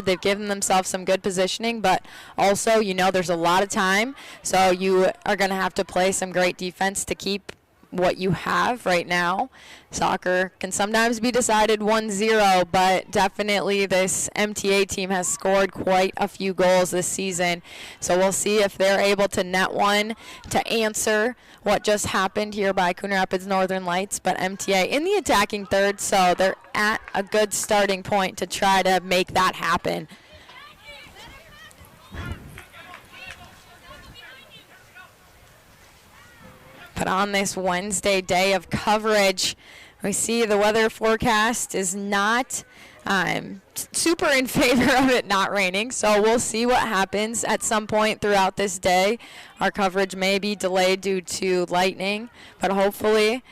They've given themselves some good positioning, but also, you know, there's a lot of time, so you are going to have to play some great defense to keep what you have right now. Soccer can sometimes be decided 1-0, but definitely this MTA team has scored quite a few goals this season. So we'll see if they're able to net one to answer what just happened here by Coon Rapids Northern Lights. But MTA in the attacking third, so they're at a good starting point to try to make that happen. But on this Wednesday day of coverage, we see the weather forecast is not super in favor of it not raining. So we'll see what happens at some point throughout this day. Our coverage may be delayed due to lightning, but hopefully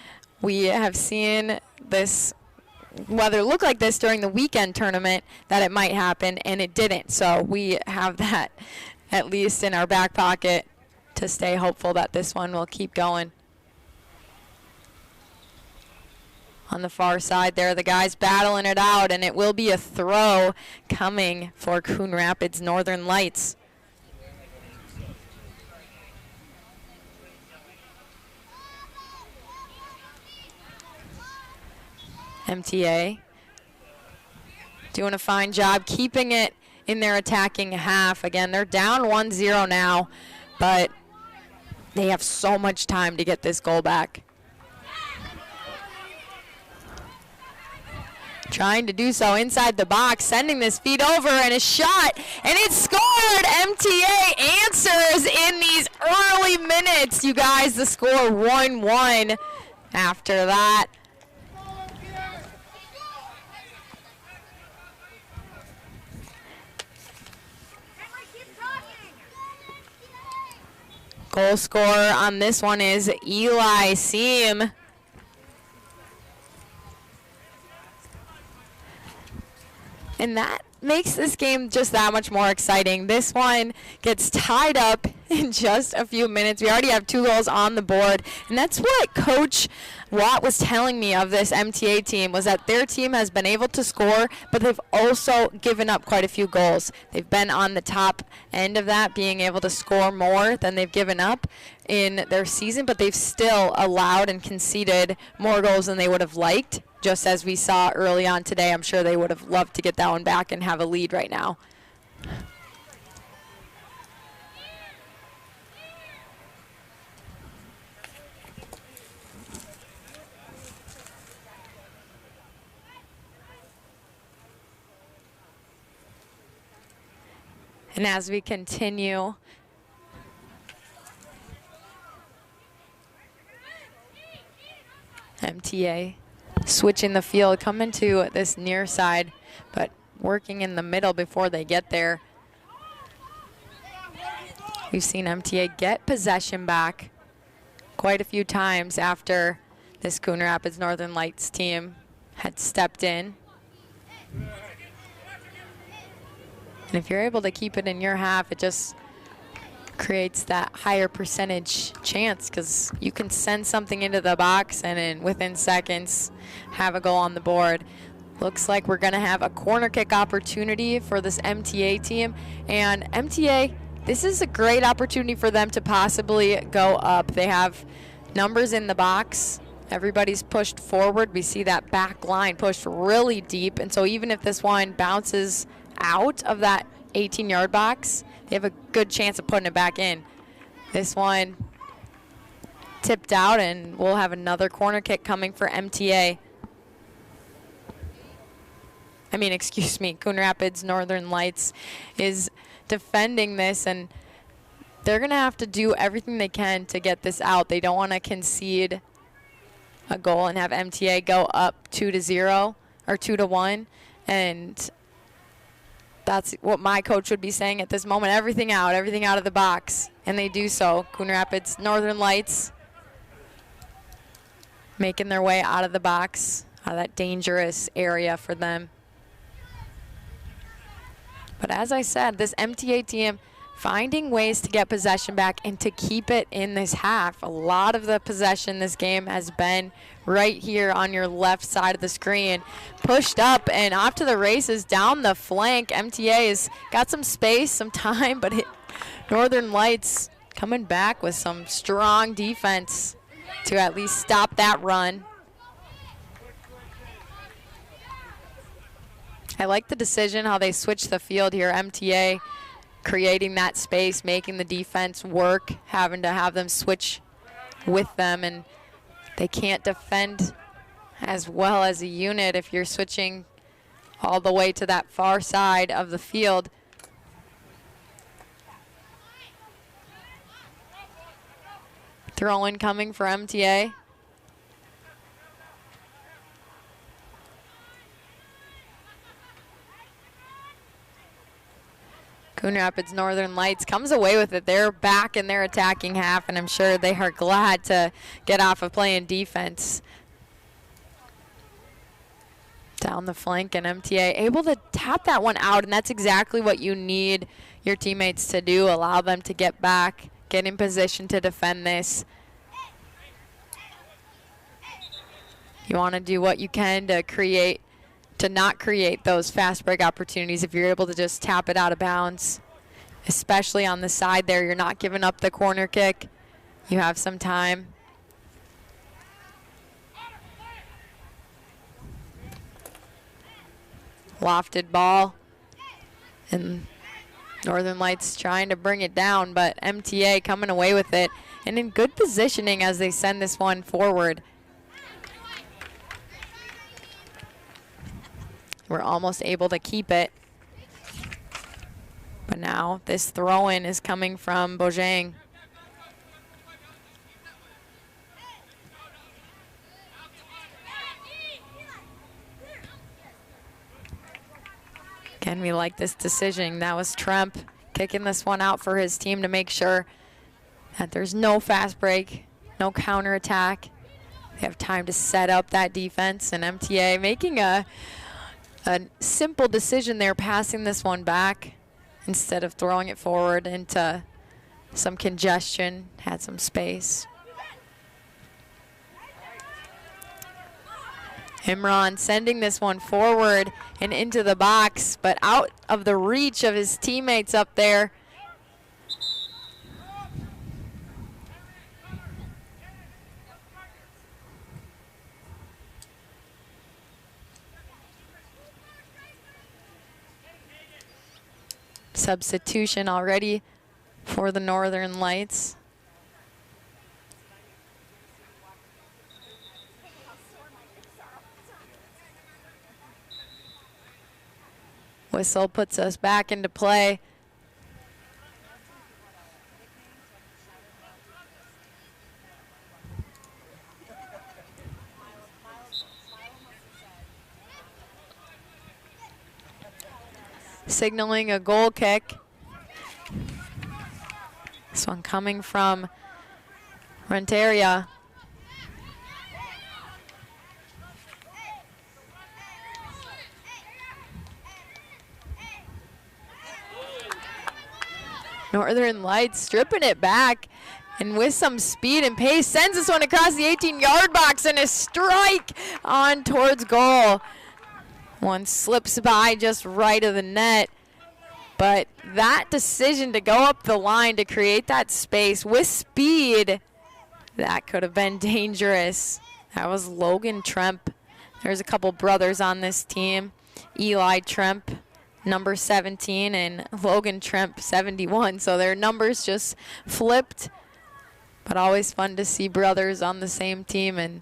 we have seen this weather look like this during the weekend tournament that it might happen, and it didn't. So we have that at least in our back pocket to stay hopeful that this one will keep going. On the far side there, the guys battling it out, and it will be a throw coming for Coon Rapids Northern Lights. MTA doing a fine job keeping it in their attacking half. Again, they're down 1-0 now, but they have so much time to get this goal back. Trying to do so inside the box, sending this feed over, and a shot, and it's scored! MTA answers in these early minutes, you guys. The score 1-1 after that. Goal scorer on this one is Eli Seam. And that makes this game just that much more exciting. This one gets tied up in just a few minutes. We already have 2 goals on the board. And that's what Coach Watt was telling me of this MTA team, was that their team has been able to score, but they've also given up quite a few goals. They've been on the top end of that, being able to score more than they've given up in their season, but they've still allowed and conceded more goals than they would have liked. Just as we saw early on today, I'm sure they would have loved to get that one back and have a lead right now. And as we continue, MTA switching the field, coming to this near side, but working in the middle before they get there. We've seen MTA get possession back quite a few times after this Coon Rapids Northern Lights team had stepped in. And if you're able to keep it in your half, it just creates that higher percentage chance, because you can send something into the box and within seconds have a goal on the board. Looks like we're going to have a corner kick opportunity for this MTA team. And MTA, this is a great opportunity for them to possibly go up. They have numbers in the box. Everybody's pushed forward. We see that back line pushed really deep. And so even if this one bounces out of that 18-yard box, they have a good chance of putting it back in. This one tipped out, and we'll have another corner kick coming for MTA. Coon Rapids Northern Lights is defending this, and they're going to have to do everything they can to get this out. They don't want to concede a goal and have MTA go up 2-0 or 2-1, and that's what my coach would be saying at this moment. Everything out of the box. And they do so. Coon Rapids Northern Lights making their way out of the box, out of that dangerous area for them. But as I said, this MTA team finding ways to get possession back and to keep it in this half. A lot of the possession this game has been right here on your left side of the screen. Pushed up and off to the races down the flank. MTA has got some space, some time, but Northern Lights coming back with some strong defense to at least stop that run. I like the decision how they switched the field here. MTA creating that space, making the defense work, having to have them switch with them, and they can't defend as well as a unit if you're switching all the way to that far side of the field. Throw-in coming for MTA. Coon Rapids Northern Lights comes away with it. They're back in their attacking half, and I'm sure they are glad to get off of playing defense. Down the flank, and MTA able to tap that one out, and that's exactly what you need your teammates to do. Allow them to get back, get in position to defend this. You want to do what you can to not create those fast break opportunities. If you're able to just tap it out of bounds, especially on the side there, you're not giving up the corner kick. You have some time. Lofted ball, and Northern Lights trying to bring it down, but MTA coming away with it and in good positioning as they send this one forward. We're almost able to keep it, but now this throw-in is coming from Bojang. Again, we like this decision. That was Tremp kicking this one out for his team to make sure that there's no fast break, no counterattack. They have time to set up that defense, and MTA making a simple decision there, passing this one back instead of throwing it forward into some congestion, had some space. Imran sending this one forward and into the box, but out of the reach of his teammates up there. Substitution already for the Northern Lights. Whistle puts us back into play. Signaling a goal kick. This one coming from Renteria. Northern Lights stripping it back, and with some speed and pace sends this one across the 18-yard box, and a strike on towards goal. One slips by just right of the net, but that decision to go up the line to create that space with speed, that could have been dangerous. That was Logan Tremp. There's a couple brothers on this team. Eli Tremp, number 17, and Logan Tremp, 71. So their numbers just flipped, but always fun to see brothers on the same team, and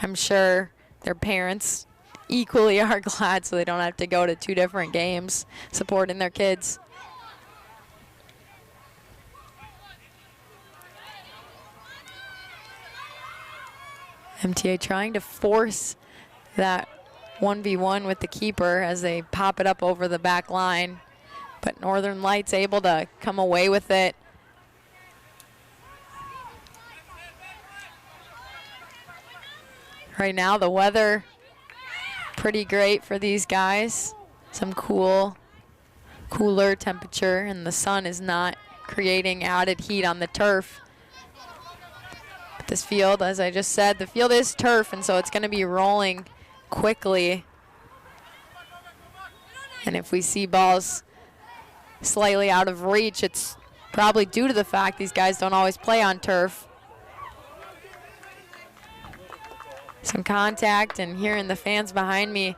I'm sure their parents equally are glad so they don't have to go to two different games supporting their kids. MTA trying to force that 1v1 with the keeper as they pop it up over the back line, but Northern Lights able to come away with it. Right now the weather pretty great for these guys. Some cool cooler temperature, and the sun is not creating added heat on the turf. But this field, as I just said, the field is turf, and so it's going to be rolling quickly. And if we see balls slightly out of reach, it's probably due to the fact these guys don't always play on turf. Some contact, and hearing the fans behind me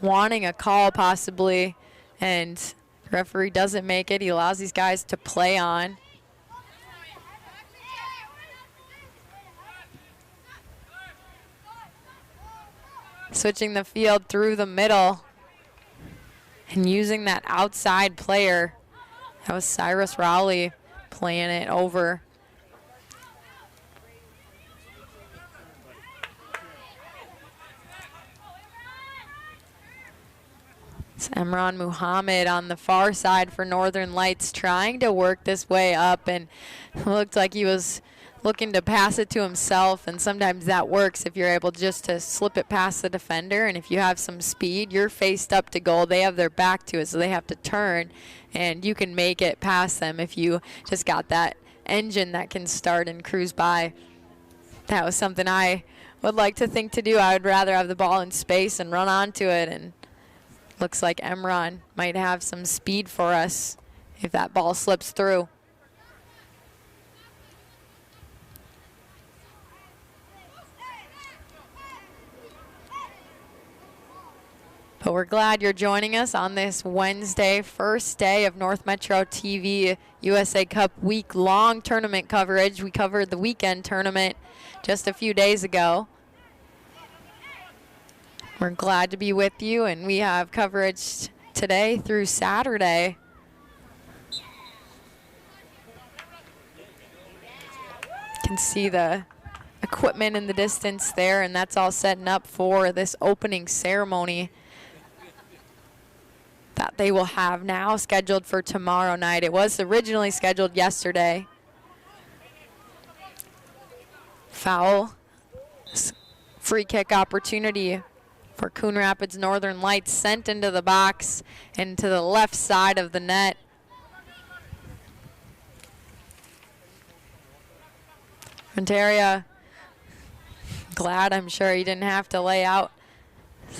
wanting a call possibly, and the referee doesn't make it. He allows these guys to play on. Switching the field through the middle and using that outside player. That was Cyrus Rowley playing it over. It's Emran Muhammad on the far side for Northern Lights, trying to work this way up, and looked like he was looking to pass it to himself, and sometimes that works if you're able just to slip it past the defender, and if you have some speed, you're faced up to goal. They have their back to it, so they have to turn, and you can make it past them if you just got that engine that can start and cruise by. That was something I would like to think to do. I would rather have the ball in space and run onto it, and looks like Emran might have some speed for us if that ball slips through. But we're glad you're joining us on this Wednesday, first day of North Metro TV USA Cup week-long tournament coverage. We covered the weekend tournament just a few days ago. We're glad to be with you, and we have coverage today through Saturday. You can see the equipment in the distance there, and that's all setting up for this opening ceremony that they will have now scheduled for tomorrow night. It was originally scheduled yesterday. Foul. Free kick opportunity for Coon Rapids Northern Lights, sent into the box and to the left side of the net. Ontario, glad, I'm sure he didn't have to lay out.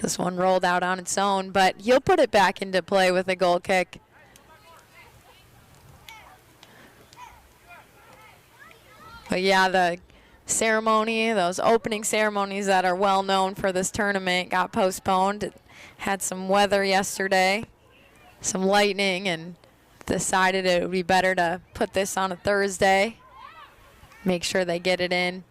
This one rolled out on its own, but he'll put it back into play with a goal kick. But yeah, the ceremony, those opening ceremonies that are well known for this tournament, got postponed. It had some weather yesterday, some lightning, and decided it would be better to put this on a Thursday, make sure they get it in.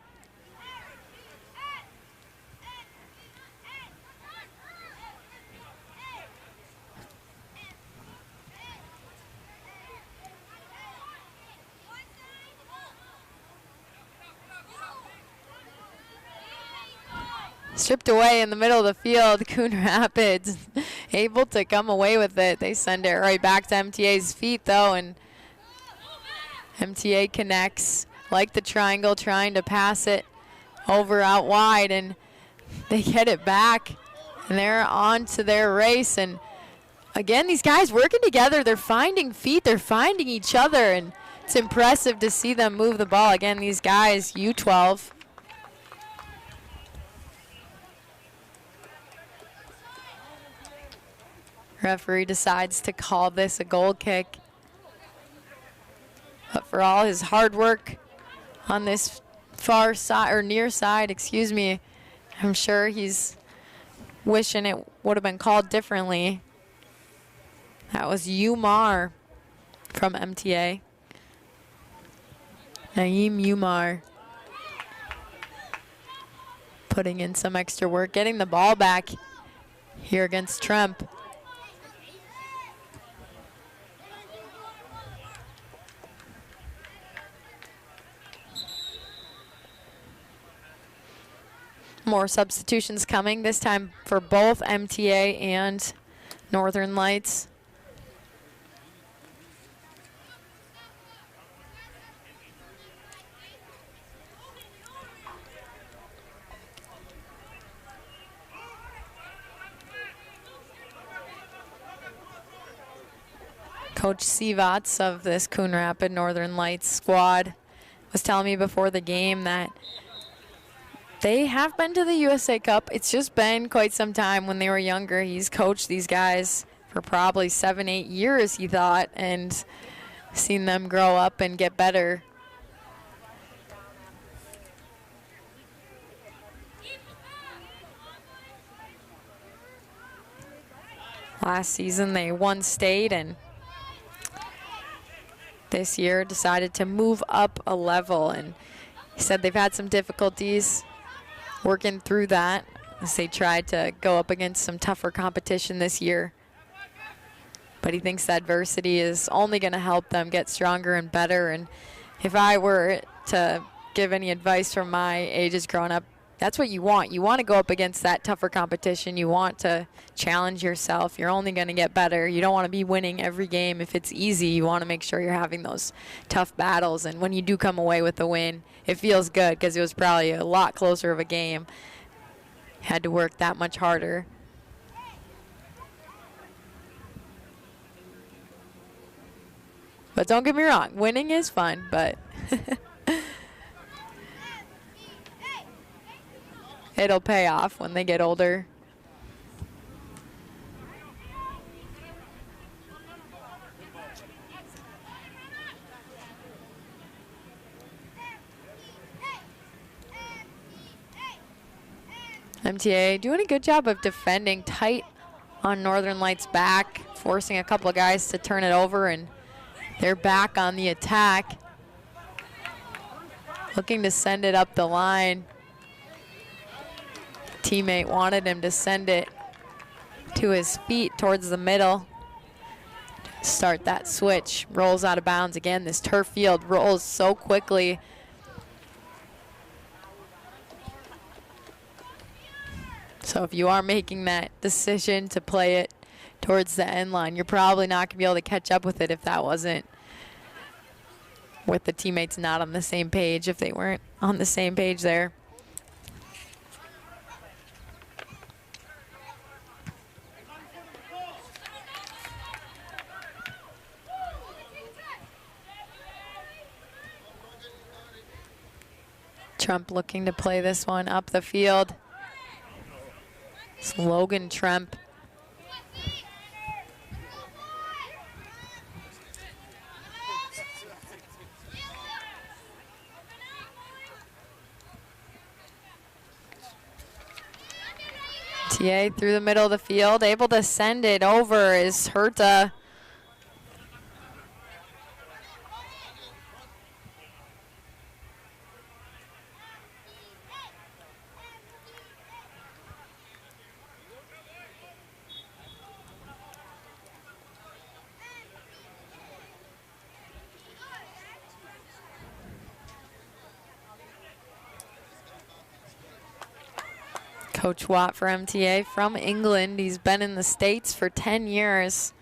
Stripped away in the middle of the field. Coon Rapids able to come away with it. They send it right back to MTA's feet, though, and MTA connects like the triangle, trying to pass it over out wide, and they get it back, and they're on to their race. And again, these guys working together. They're finding feet. They're finding each other, and it's impressive to see them move the ball. Again, these guys, U12. Referee decides to call this a goal kick. But for all his hard work on this far side, or near side, excuse me, I'm sure he's wishing it would have been called differently. That was Umar from MTA. Naeem Umar putting in some extra work, getting the ball back here against Tremp. More substitutions coming, this time for both MTA and Northern Lights. Coach Sivats of this Coon Rapid Northern Lights squad was telling me before the game that they have been to the USA Cup. It's just been quite some time. When they were younger, he's coached these guys for probably 7-8 years, he thought, and seen them grow up and get better. Last season they won state, and this year decided to move up a level, and he said they've had some difficulties working through that as they tried to go up against some tougher competition this year. But he thinks that adversity is only going to help them get stronger and better. And if I were to give any advice from my ages growing up, that's what you want. You want to go up against that tougher competition. You want to challenge yourself. You're only going to get better. You don't want to be winning every game if it's easy. You want to make sure you're having those tough battles. And when you do come away with a win, it feels good because it was probably a lot closer of a game. Had to work that much harder. But don't get me wrong, winning is fun, but it'll pay off when they get older. MTA doing a good job of defending tight on Northern Lights' back, forcing a couple of guys to turn it over, and they're back on the attack, looking to send it up the line. Teammate wanted him to send it to his feet towards the middle. Start that switch, rolls out of bounds again. This turf field rolls so quickly. So if you are making that decision to play it towards the end line, you're probably not going to be able to catch up with it if that wasn't with the teammates not on the same page, if they weren't on the same page there. Trump looking to play this one up the field. It's Logan Trump. TA through the middle of the field, able to send it over is Herta. Coach Watt for MTA from England. He's been in the States for 10 years.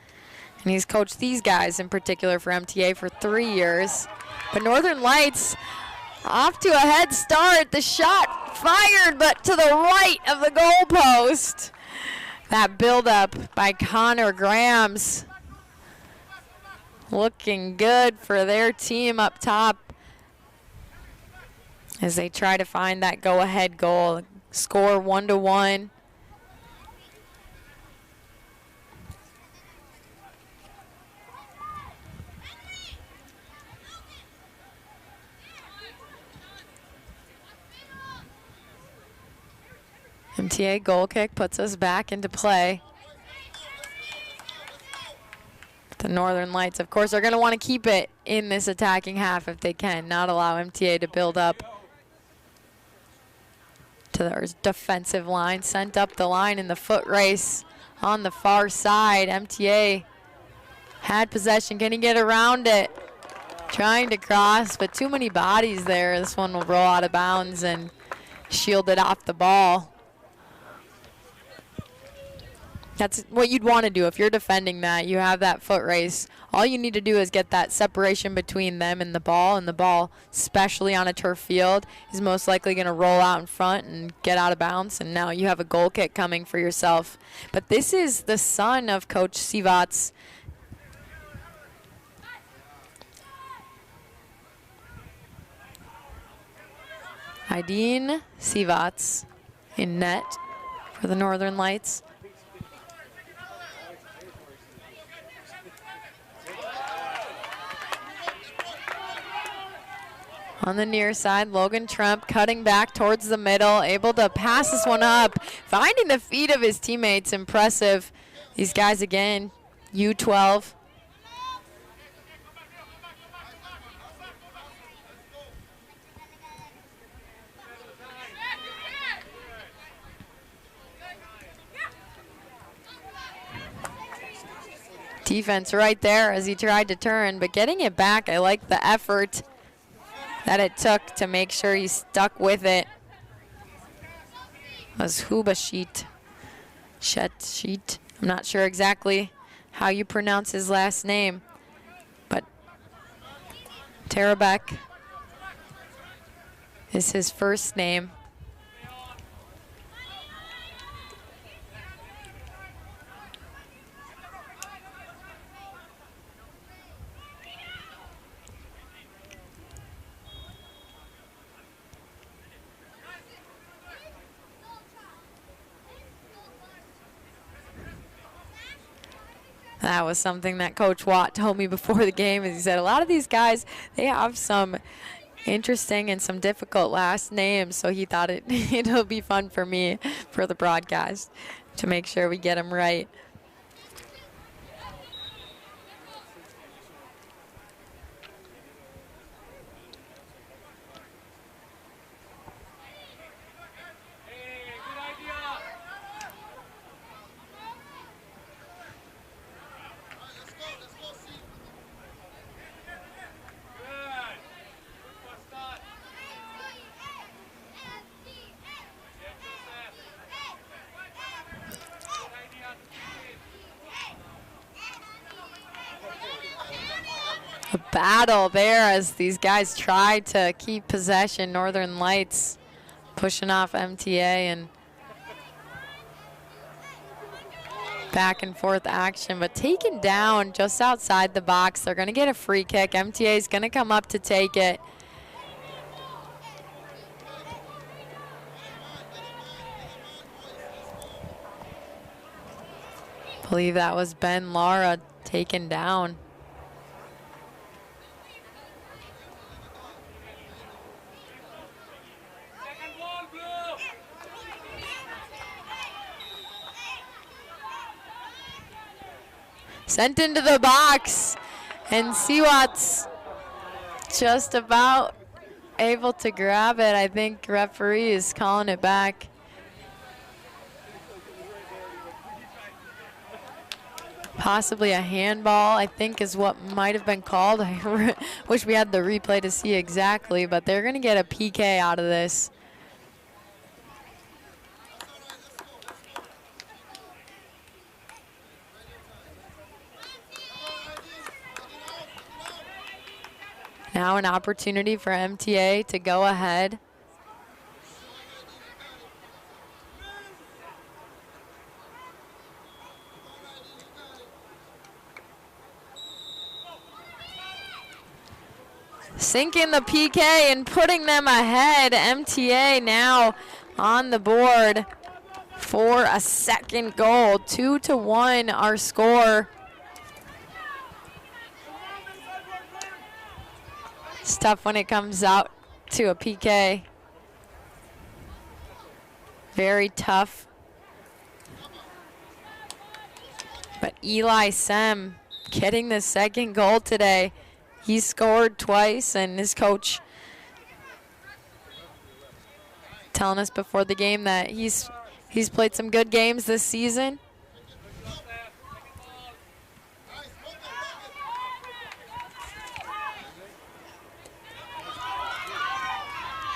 And he's coached these guys in particular for MTA for 3 years. But Northern Lights off to a head start. The shot fired, but to the right of the goalpost. That buildup by Connor Grams. Looking good for their team up top as they try to find that go-ahead goal. Score 1-1. MTA goal kick puts us back into play. The Northern Lights, of course, are going to want to keep it in this attacking half if they can, not allow MTA to build up to their defensive line. Sent up the line in the foot race on the far side. MTA had possession. Can he get around it? Trying to cross, but too many bodies there. This one will roll out of bounds and shield it off the ball. That's what you'd want to do if you're defending that. You have that foot race. All you need to do is get that separation between them and the ball, especially on a turf field, is most likely going to roll out in front and get out of bounds, and now you have a goal kick coming for yourself. But this is the son of Coach Sivats, Haidin Sivats in net for the Northern Lights. On the near side, Logan Trump cutting back towards the middle, able to pass this one up, finding the feet of his teammates. Impressive. These guys again, U12. Defense right there as he tried to turn, but getting it back, I like the effort that it took to make sure he stuck with it. Was Hubashit. Sheet. I'm not sure exactly how you pronounce his last name, but Tarabek is his first name. That was something that Coach Watt told me before the game. He said a lot of these guys, they have some interesting and some difficult last names, so he thought it'll be fun for me for the broadcast to make sure we get them right. A battle there as these guys try to keep possession. Northern Lights pushing off MTA and back and forth action, but taken down just outside the box. They're going to get a free kick. MTA is going to come up to take it. I believe that was Ben Lara taken down. Sent into the box, and Siwat's just about able to grab it. I think referee is calling it back. Possibly a handball, I think, is what might have been called. I wish we had the replay to see exactly, but they're going to get a PK out of this. Now an opportunity for MTA to go ahead. Sinking the PK and putting them ahead. MTA now on the board for a second goal. 2-1 our score. It's tough when it comes out to a PK. Very tough. But Eli Sem getting the second goal today. He scored twice, and his coach telling us before the game that he's played some good games this season.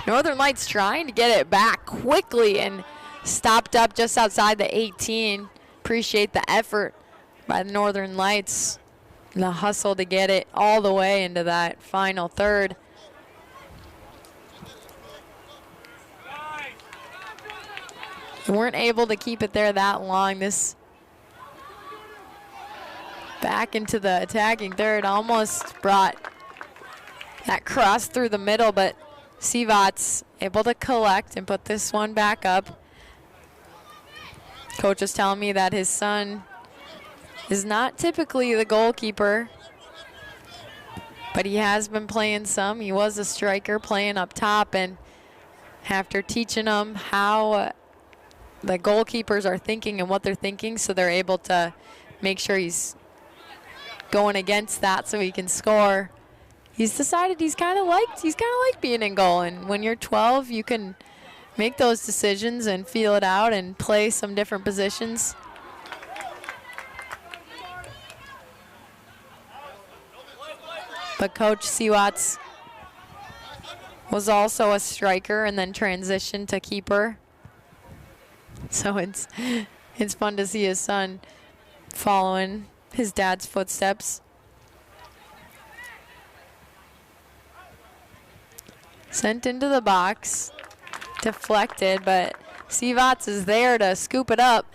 Northern Lights trying to get it back quickly and stopped up just outside the 18. Appreciate the effort by the Northern Lights. The hustle to get it all the way into that final third. We weren't able to keep it there that long. This back into the attacking third almost brought that cross through the middle, but Sivats able to collect and put this one back up. Coach is telling me that his son is not typically the goalkeeper, but he has been playing some. He was a striker playing up top, and after teaching him how the goalkeepers are thinking and what they're thinking, so they're able to make sure he's going against that so he can score. He's decided he's kind of like being in goal, and when you're 12, you can make those decisions and feel it out and play some different positions. But Coach Siwats was also a striker and then transitioned to keeper. So it's fun to see his son following his dad's footsteps. Sent into the box, deflected, but Sivats is there to scoop it up.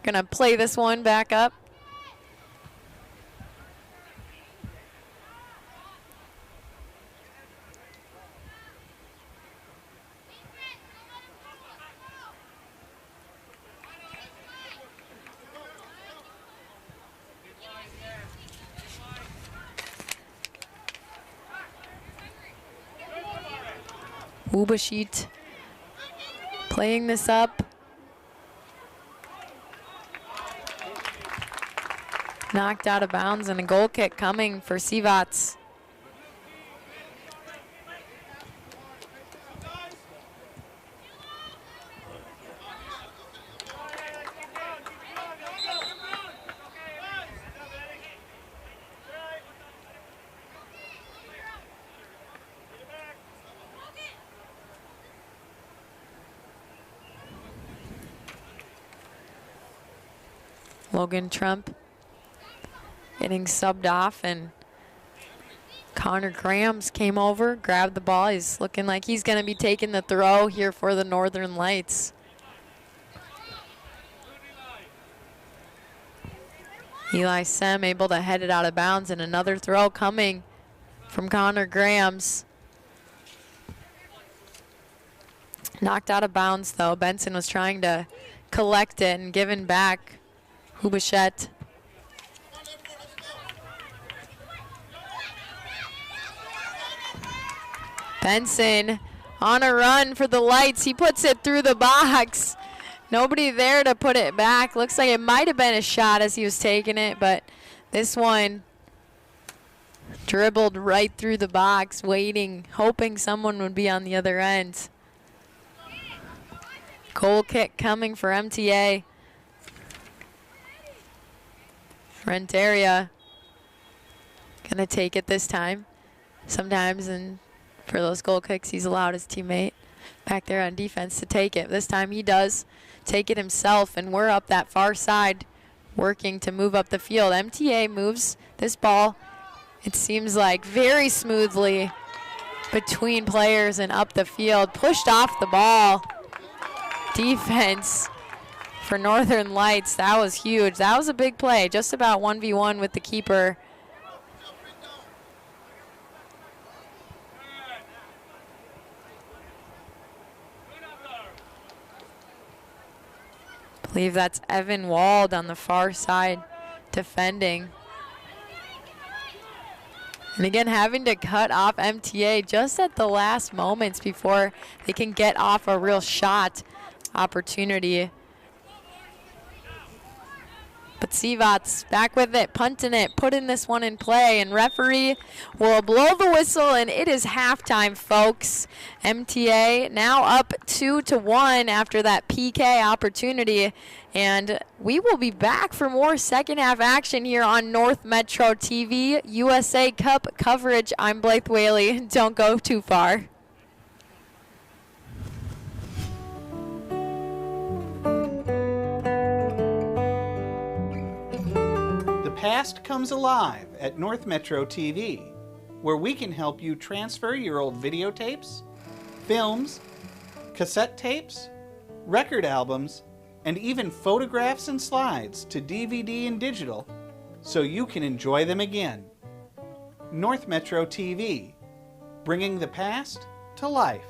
Gonna play this one back up. Ubashit playing this up. Knocked out of bounds, and a goal kick coming for Sivats. Logan Trump getting subbed off, and Connor Grahams came over, grabbed the ball. He's looking like he's going to be taking the throw here for the Northern Lights. Eli Sem able to head it out of bounds, and another throw coming from Connor Grahams. Knocked out of bounds, though. Benson was trying to collect it and giving back. Hubachet. Benson on a run for the Lights. He puts it through the box. Nobody there to put it back. Looks like it might have been a shot as he was taking it, but this one dribbled right through the box, waiting, hoping someone would be on the other end. Goal kick coming for MTA. Renteria gonna take it this time. Sometimes for those goal kicks, he's allowed his teammate back there on defense to take it. This time he does take it himself, and we're up that far side working to move up the field. MTA moves this ball, it seems like, very smoothly between players and up the field. Pushed off the ball. Defense for Northern Lights, that was huge. That was a big play, just about 1v1 with the keeper. I believe that's Evan Wald on the far side defending. And again, having to cut off MTA just at the last moments before they can get off a real shot opportunity. But Sivats back with it, punting it, putting this one in play, and referee will blow the whistle, and it is halftime, folks. MTA now up 2-1 after that PK opportunity, and we will be back for more second half action here on North Metro TV, USA Cup coverage. I'm Blythe Whaley. Don't go too far. Past comes alive at North Metro TV, where we can help you transfer your old videotapes, films, cassette tapes, record albums, and even photographs and slides to DVD and digital so you can enjoy them again. North Metro TV, bringing the past to life.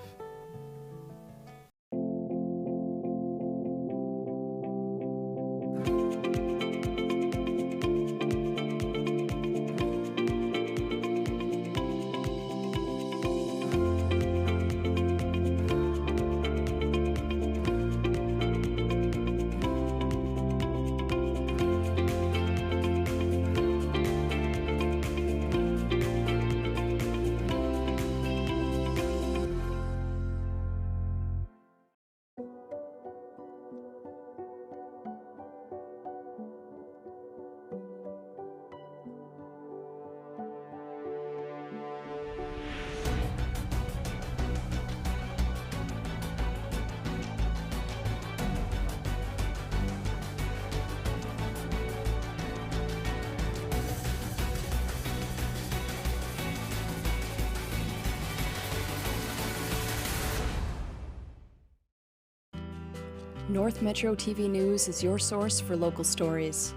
North Metro TV News is your source for local stories.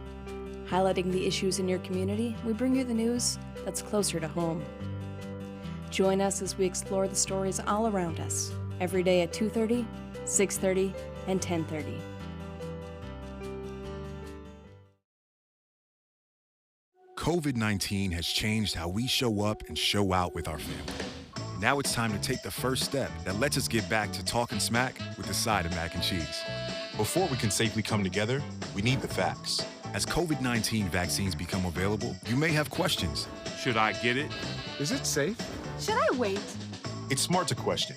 Highlighting the issues in your community, we bring you the news that's closer to home. Join us as we explore the stories all around us, every day at 2:30, 6:30, and 10:30. COVID-19 has changed how we show up and show out with our family. Now it's time to take the first step that lets us get back to talking smack with a side of mac and cheese. Before we can safely come together, we need the facts. As COVID-19 vaccines become available, you may have questions. Should I get it? Is it safe? Should I wait? It's smart to question.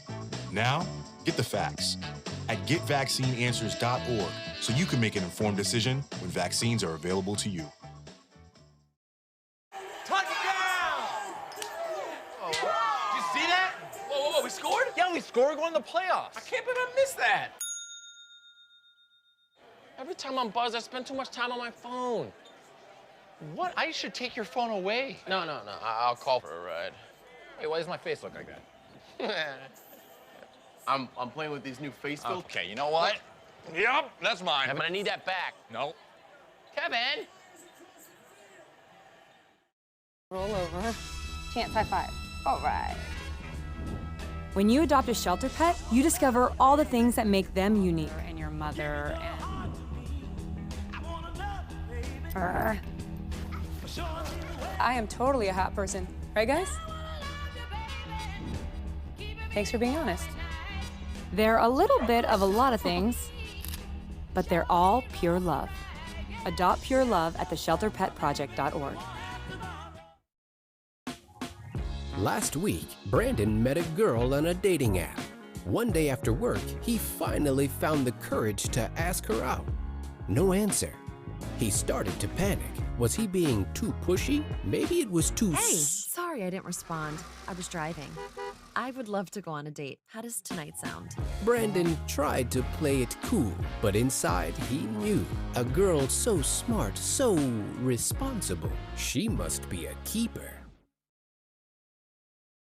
Now, get the facts at getvaccineanswers.org so you can make an informed decision when vaccines are available to you. We scored? Yeah, we scored going to the playoffs. I can't believe I missed that. Every time I'm buzzed, I spend too much time on my phone. What? I should take your phone away. No. I'll call for a ride. Hey, why does my face look like that? I'm playing with these new face filters. Okay, you know what? Yep, that's mine. I'm gonna need that back. No. Kevin! Roll over. Chance high five. All right. When you adopt a shelter pet, you discover all the things that make them unique. And your mother and... I am totally a hat person. Right, guys? Thanks for being honest. They're a little bit of a lot of things, but they're all pure love. Adopt pure love at theshelterpetproject.org. Last week, Brandon met a girl on a dating app. One day after work, he finally found the courage to ask her out. No answer. He started to panic. Was he being too pushy? Maybe it was too... Hey, sorry I didn't respond. I was driving. I would love to go on a date. How does tonight sound? Brandon tried to play it cool, but inside he knew. A girl so smart, so responsible. She must be a keeper.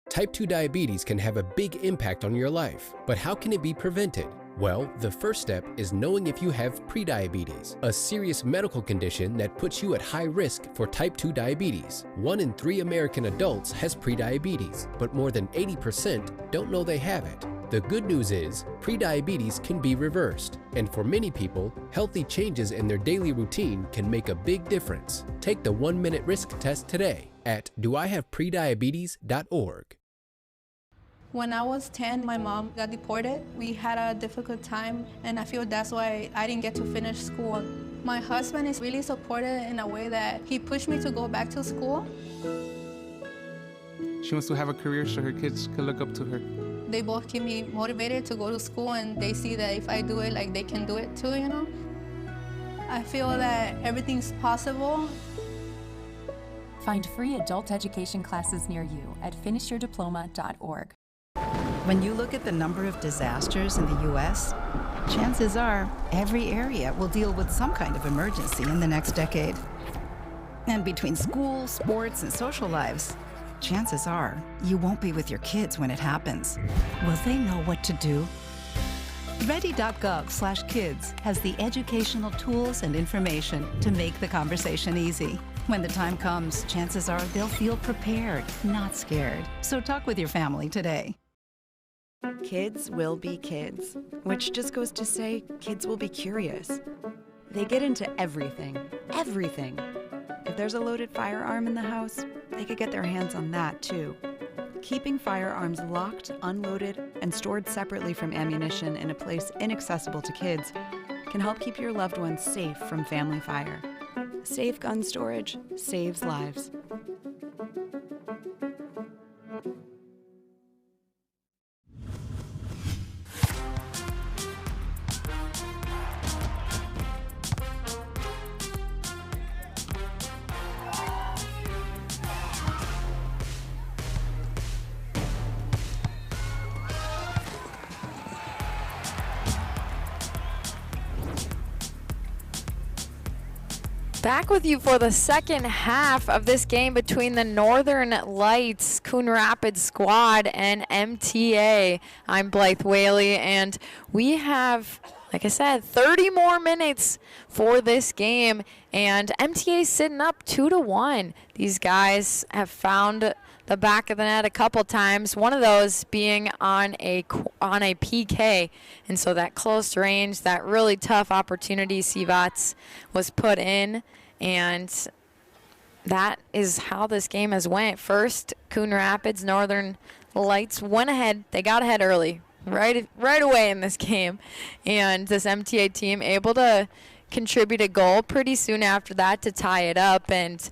Type 2 diabetes can have a big impact on your life, but how can it be prevented? Well, the first step is knowing if you have prediabetes, a serious medical condition that puts you at high risk for type 2 diabetes. 1 in 3 American adults has prediabetes, but more than 80% don't know they have it. The good news is, prediabetes can be reversed, and for many people, healthy changes in their daily routine can make a big difference. Take the 1-minute risk test today at doihavepreddiabetes.org. When I was 10, my mom got deported. We had a difficult time, and I feel that's why I didn't get to finish school. My husband is really supportive in a way that he pushed me to go back to school. She wants to have a career so her kids can look up to her. They both keep me motivated to go to school, and they see that if I do it, like, they can do it too, you know? I feel that everything's possible. Find free adult education classes near you at finishyourdiploma.org. When you look at the number of disasters in the U.S., chances are every area will deal with some kind of emergency in the next decade. And between school, sports, and social lives, chances are you won't be with your kids when it happens. Will they know what to do? Ready.gov/kids has the educational tools and information to make the conversation easy. When the time comes, chances are they'll feel prepared, not scared. So talk with your family today. Kids will be kids, which just goes to say kids will be curious. They get into everything, everything. If there's a loaded firearm in the house, they could get their hands on that too. Keeping firearms locked, unloaded, and stored separately from ammunition in a place inaccessible to kids can help keep your loved ones safe from family fire. Safe gun storage saves lives. Back with you for the second half of this game between the Northern Lights Coon Rapids squad and MTA. I'm Blythe Whaley, and we have, like I said, 30 more minutes for this game, and MTA sitting up 2-1. These guys have found the back of the net a couple times, one of those being on a PK. And so that close range, that really tough opportunity Sivats was put in, and that is how this game has went. First, Coon Rapids, Northern Lights went ahead. They got ahead early, right away in this game. And this MTA team able to contribute a goal pretty soon after that to tie it up, and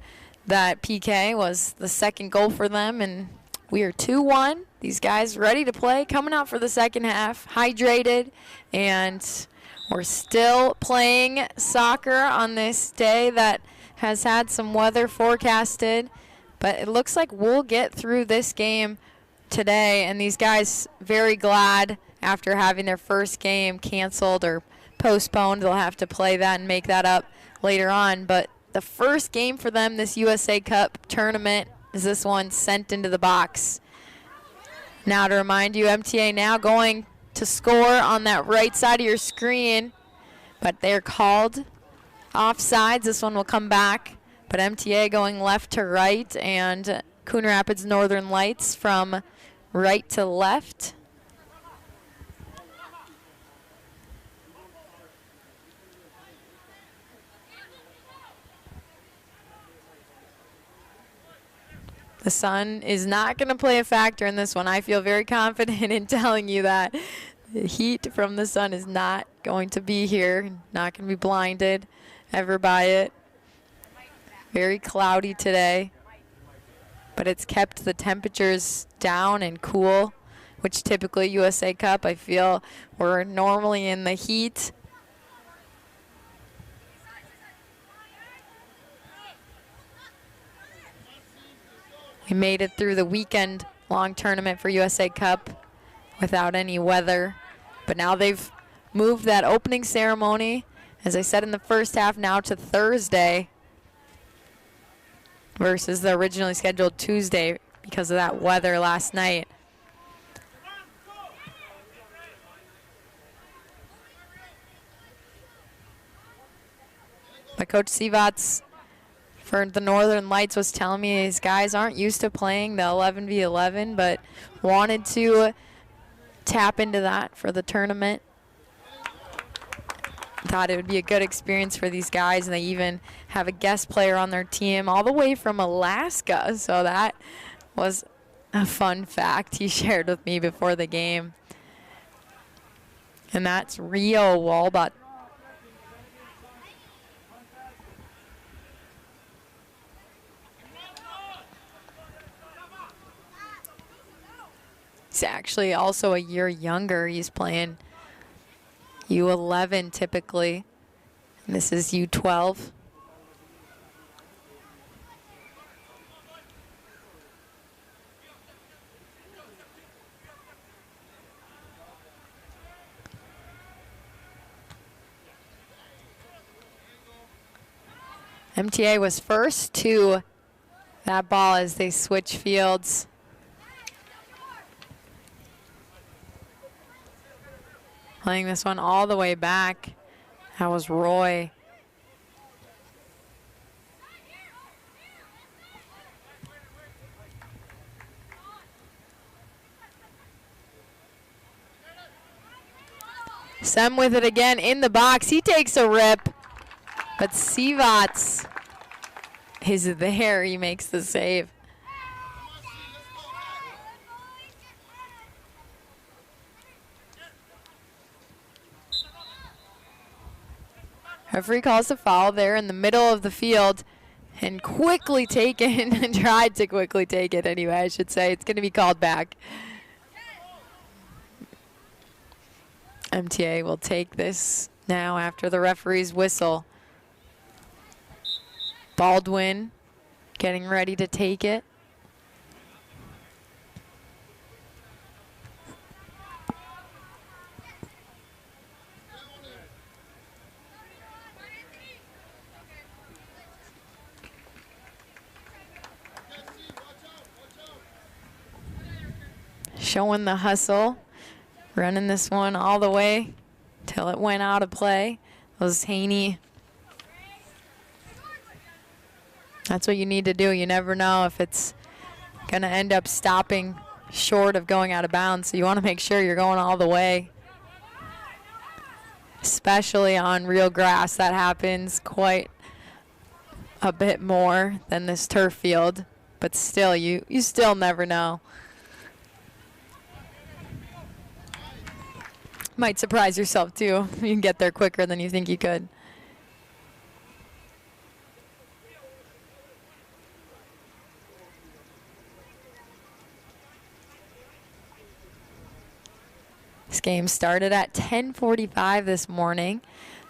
that PK was the second goal for them, and we are 2-1. These guys ready to play, coming out for the second half, hydrated, and we're still playing soccer on this day that has had some weather forecasted, but it looks like we'll get through this game today, and these guys very glad after having their first game canceled or postponed. They'll have to play that and make that up later on, but the first game for them this USA Cup tournament is this one sent into the box. Now to remind you, MTA now going to score on that right side of your screen, but they're called offsides. This one will come back, but MTA going left to right, and Coon Rapids Northern Lights from right to left. The sun is not going to play a factor in this one. I feel very confident in telling you that. The heat from the sun is not going to be here. Not going to be blinded ever by it. Very cloudy today. But it's kept the temperatures down and cool, which typically USA Cup, I feel, we're normally in the heat. We made it through the weekend-long tournament for USA Cup without any weather. But now they've moved that opening ceremony, as I said in the first half, now to Thursday versus the originally scheduled Tuesday because of that weather last night. But Coach Sivats for the Northern Lights was telling me his guys aren't used to playing the 11v11, but wanted to tap into that for the tournament. Thought it would be a good experience for these guys, and they even have a guest player on their team all the way from Alaska, so that was a fun fact he shared with me before the game. And that's Rio Walbot. He's actually also a year younger. He's playing U11 typically. And this is U12. MTA was first to that ball as they switch fields. Playing this one all the way back. That was Roy. Sem with it again in the box. He takes a rip, but Sivats is there. He makes the save. Referee calls a foul there in the middle of the field and quickly taken, and tried to quickly take it anyway, I should say. It's going to be called back. MTA will take this now after the referee's whistle. Baldwin getting ready to take it. Showing the hustle, running this one all the way till it went out of play. That was Haney. That's what you need to do. You never know if it's going to end up stopping short of going out of bounds, so you want to make sure you're going all the way. Especially on real grass, that happens quite a bit more than this turf field, but still, you still never know. Might surprise yourself too. You can get there quicker than you think you could. This game started at 10:45 this morning,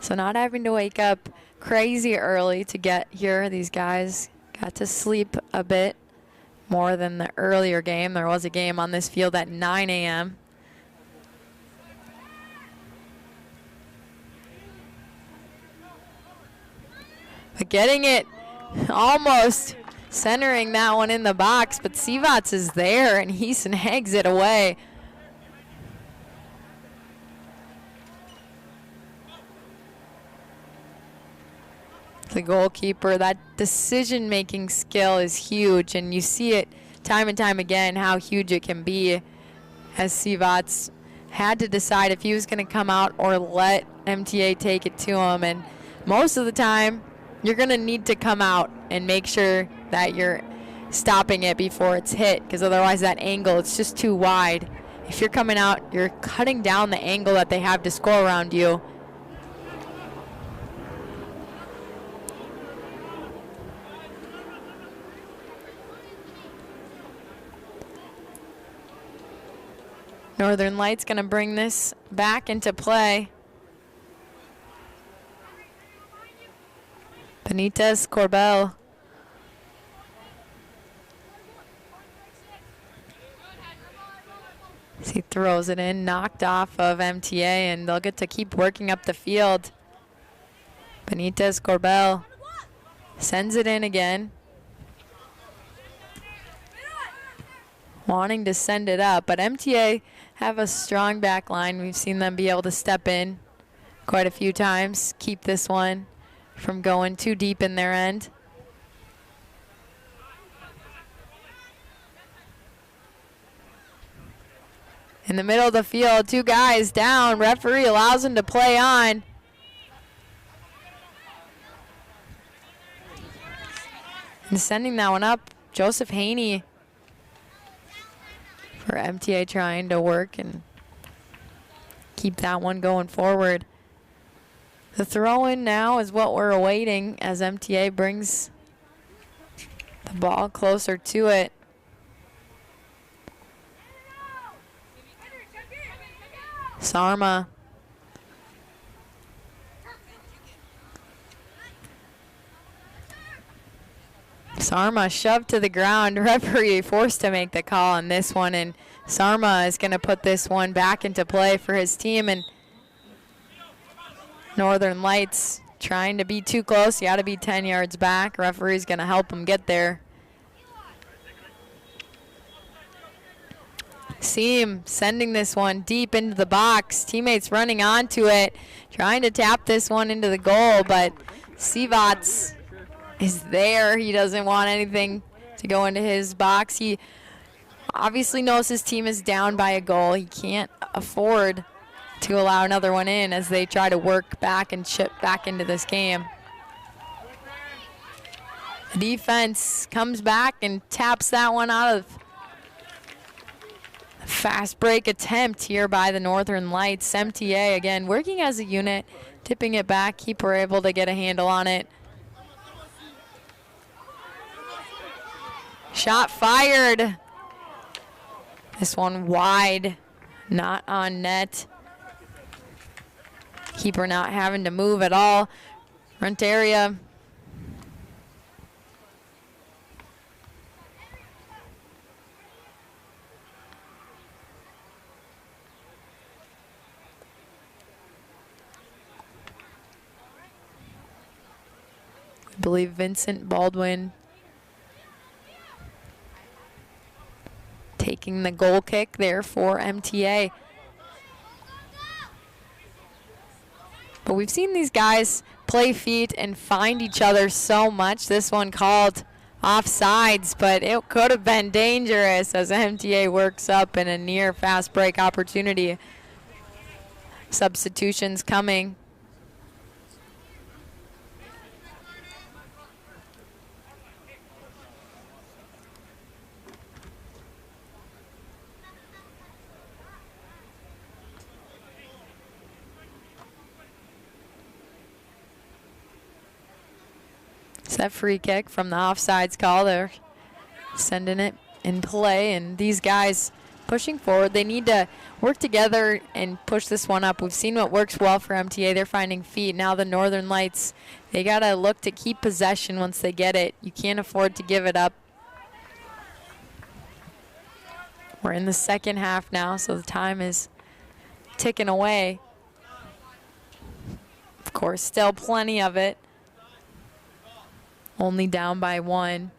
so not having to wake up crazy early to get here. These guys got to sleep a bit more than the earlier game. There was a game on this field at 9 a.m. But getting it almost centering that one in the box, but Sivats is there and he snags it away. The goalkeeper, that decision-making skill is huge, and you see it time and time again how huge it can be, as Sivats had to decide if he was going to come out or let MTA take it to him. And most of the time, you're going to need to come out and make sure that you're stopping it before it's hit, because otherwise that angle, it's just too wide. If you're coming out, you're cutting down the angle that they have to score around you. Northern Lights going to bring this back into play. Benitez Corbell. He throws it in, knocked off of MTA, and they'll get to keep working up the field. Benitez Corbell sends it in again. Wanting to send it up, but MTA have a strong back line. We've seen them be able to step in quite a few times, keep this one from going too deep in their end. In the middle of the field, two guys down. Referee allows him to play on. And sending that one up, Joseph Haney for MTA, trying to work and keep that one going forward. The throw-in now is what we're awaiting as MTA brings the ball closer to it. Sarma. Sarma shoved to the ground. Referee forced to make the call on this one, and Sarma is going to put this one back into play for his team. And Northern Lights trying to be too close. You got to be 10 yards back. Referee's going to help him get there. Seam sending this one deep into the box. Teammates running onto it, trying to tap this one into the goal, but Sivats is there. He doesn't want anything to go into his box. He obviously knows his team is down by a goal. He can't afford to allow another one in as they try to work back and chip back into this game. The defense comes back and taps that one out of a fast break attempt here by the Northern Lights. MTA again working as a unit, tipping it back. Keeper able to get a handle on it. Shot fired. This one wide, not on net. Keeper not having to move at all. Front area. I believe Vincent Baldwin taking the goal kick there for MTA. But we've seen these guys play feet and find each other so much. This one called offsides, but it could have been dangerous as MTA works up in a near fast break opportunity. Substitutions coming. It's that free kick from the offsides call. They're sending it in play, and these guys pushing forward. They need to work together and push this one up. We've seen what works well for MTA. They're finding feet. Now the Northern Lights, they got to look to keep possession once they get it. You can't afford to give it up. We're in the second half now, so the time is ticking away. Of course, still plenty of it. Only down by 1.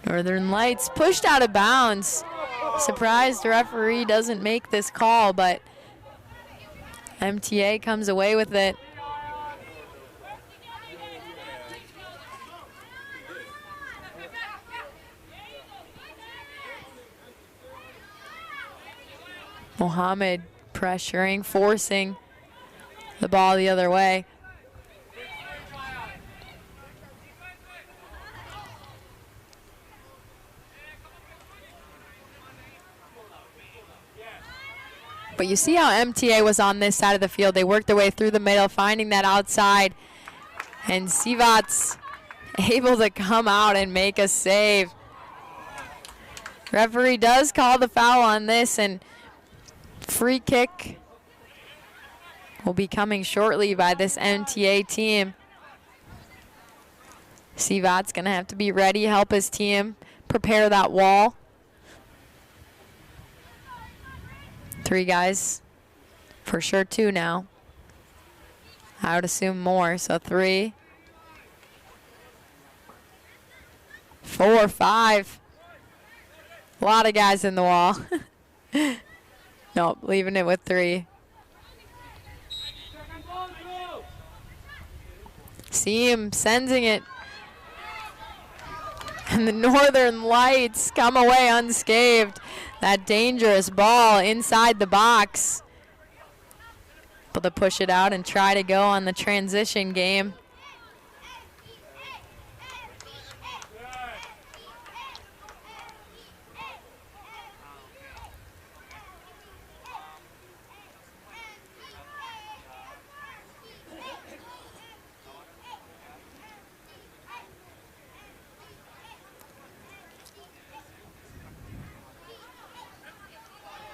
Northern Lights pushed out of bounds. Surprised the referee doesn't make this call, but MTA comes away with it. Mohammed pressuring, forcing the ball the other way. But you see how MTA was on this side of the field. They worked their way through the middle, finding that outside. And Sivat's able to come out and make a save. Referee does call the foul on this, and free kick will be coming shortly by this MTA team. Sivat's going to have to be ready, help his team prepare that wall. 3 guys, for sure 2 now. I would assume more, so 3, 4, 5. A lot of guys in the wall. Nope, leaving it with 3. See him sending it. And the Northern Lights come away unscathed. That dangerous ball inside the box. Able to push it out and try to go on the transition game.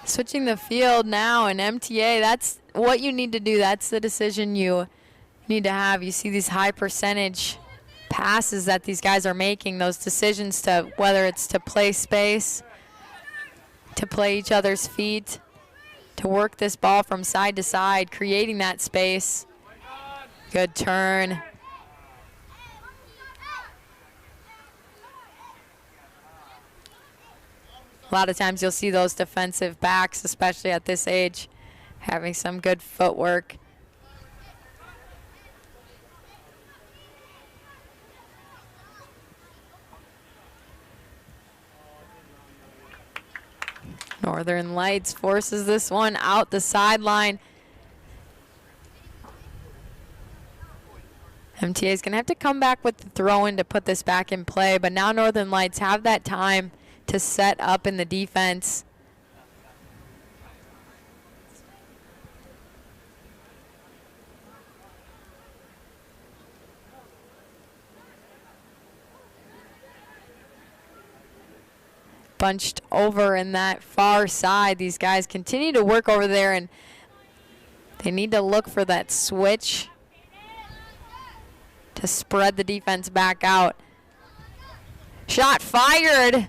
Switching the field now, and MTA, that's what you need to do. That's the decision you need to have. You see these high percentage passes that these guys are making, those decisions to whether it's to play space, to play each other's feet, to work this ball from side to side, creating that space. Good turn. A lot of times you'll see those defensive backs, especially at this age, having some good footwork. Northern Lights forces this one out the sideline. MTA is going to have to come back with the throw-in to put this back in play, but now Northern Lights have that time to set up in the defense. Bunched over in that far side. These guys continue to work over there, and they need to look for that switch to spread the defense back out. Shot fired.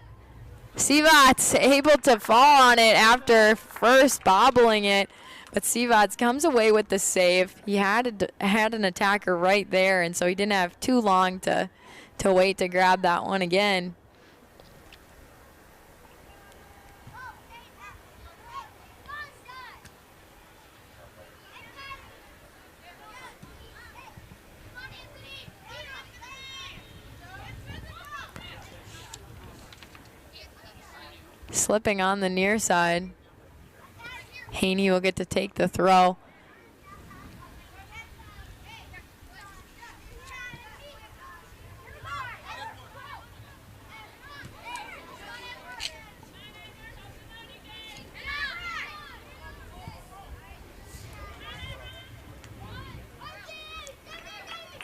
Sivat's able to fall on it after first bobbling it, but Sivat's comes away with the save. He had an attacker right there, and so he didn't have too long to wait to grab that one again. Slipping on the near side. Haney will get to take the throw.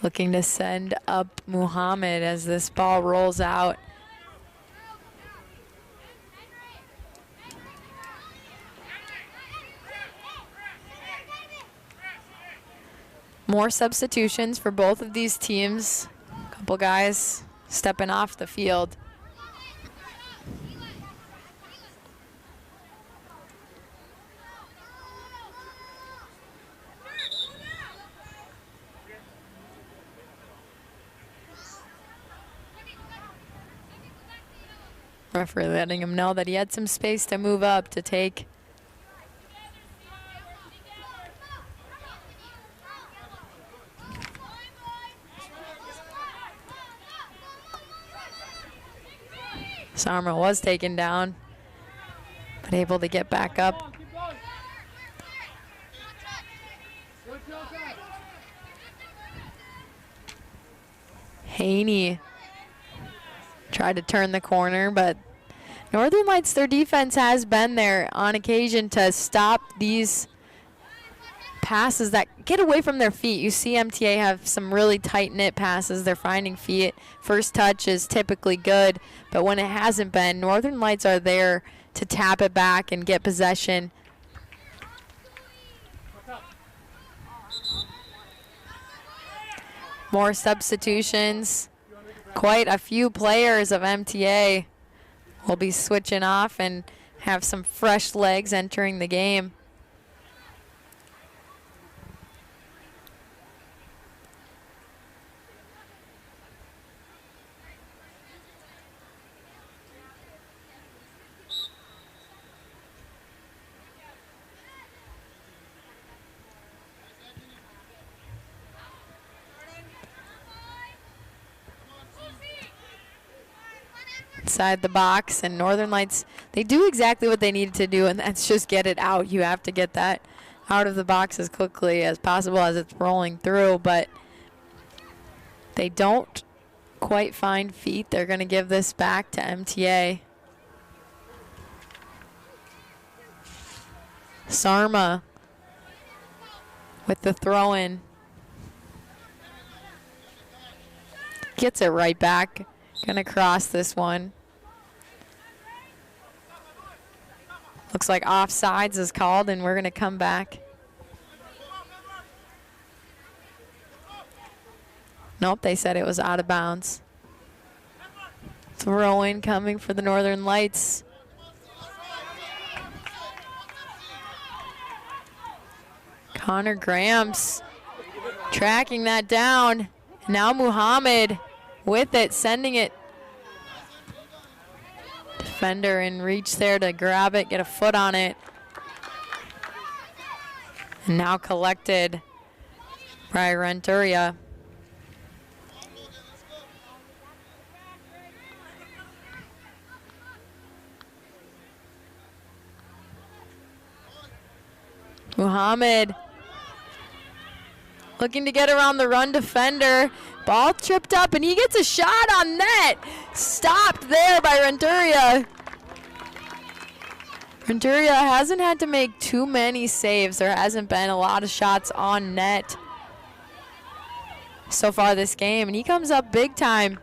Looking to send up Muhammad as this ball rolls out. More substitutions for both of these teams. A couple guys stepping off the field. Referee letting him know that he had some space to move up to take. Sarma was taken down, but able to get back up. Haney tried to turn the corner, but Northern Lights, their defense has been there on occasion to stop these passes that get away from their feet. You see MTA have some really tight-knit passes. They're finding feet. First touch is typically good, but when it hasn't been, Northern Lights are there to tap it back and get possession. More substitutions. Quite a few players of MTA will be switching off and have some fresh legs entering the game. Inside the box, and Northern Lights, they do exactly what they needed to do, and that's just get it out. You have to get that out of the box as quickly as possible as it's rolling through, but they don't quite find feet. They're going to give this back to MTA. Sarma with the throw-in. Gets it right back. Gonna cross this one. Looks like offsides is called, and we're gonna come back. Nope, they said it was out of bounds. Throw-in coming for the Northern Lights. Connor Grams tracking that down. Now Muhammad with it, sending it. Defender in reach there to grab it, get a foot on it. And now collected by Renteria. Muhammad looking to get around the run defender. Ball tripped up, and he gets a shot on net. Stopped there by Renteria. Renteria hasn't had to make too many saves. There hasn't been a lot of shots on net so far this game, and he comes up big time.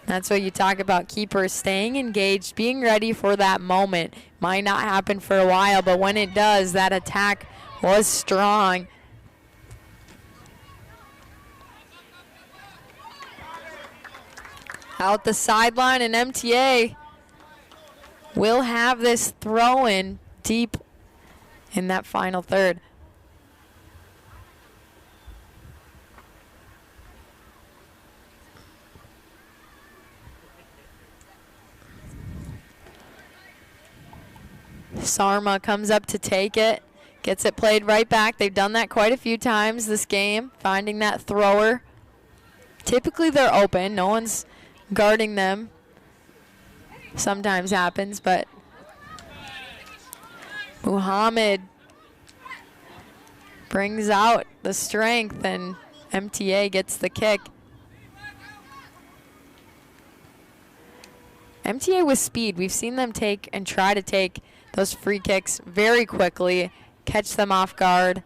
That's what you talk about, keepers staying engaged, being ready for that moment. Might not happen for a while, but when it does, that attack was strong. Out the sideline, and MTA will have this throw in deep in that final third. Sarma comes up to take it, gets it played right back. They've done that quite a few times this game, finding that thrower. Typically they're open, no one's guarding them. Sometimes happens, but Muhammad brings out the strength, and MTA gets the kick. MTA with speed, we've seen them take and try to take those free kicks very quickly, catch them off guard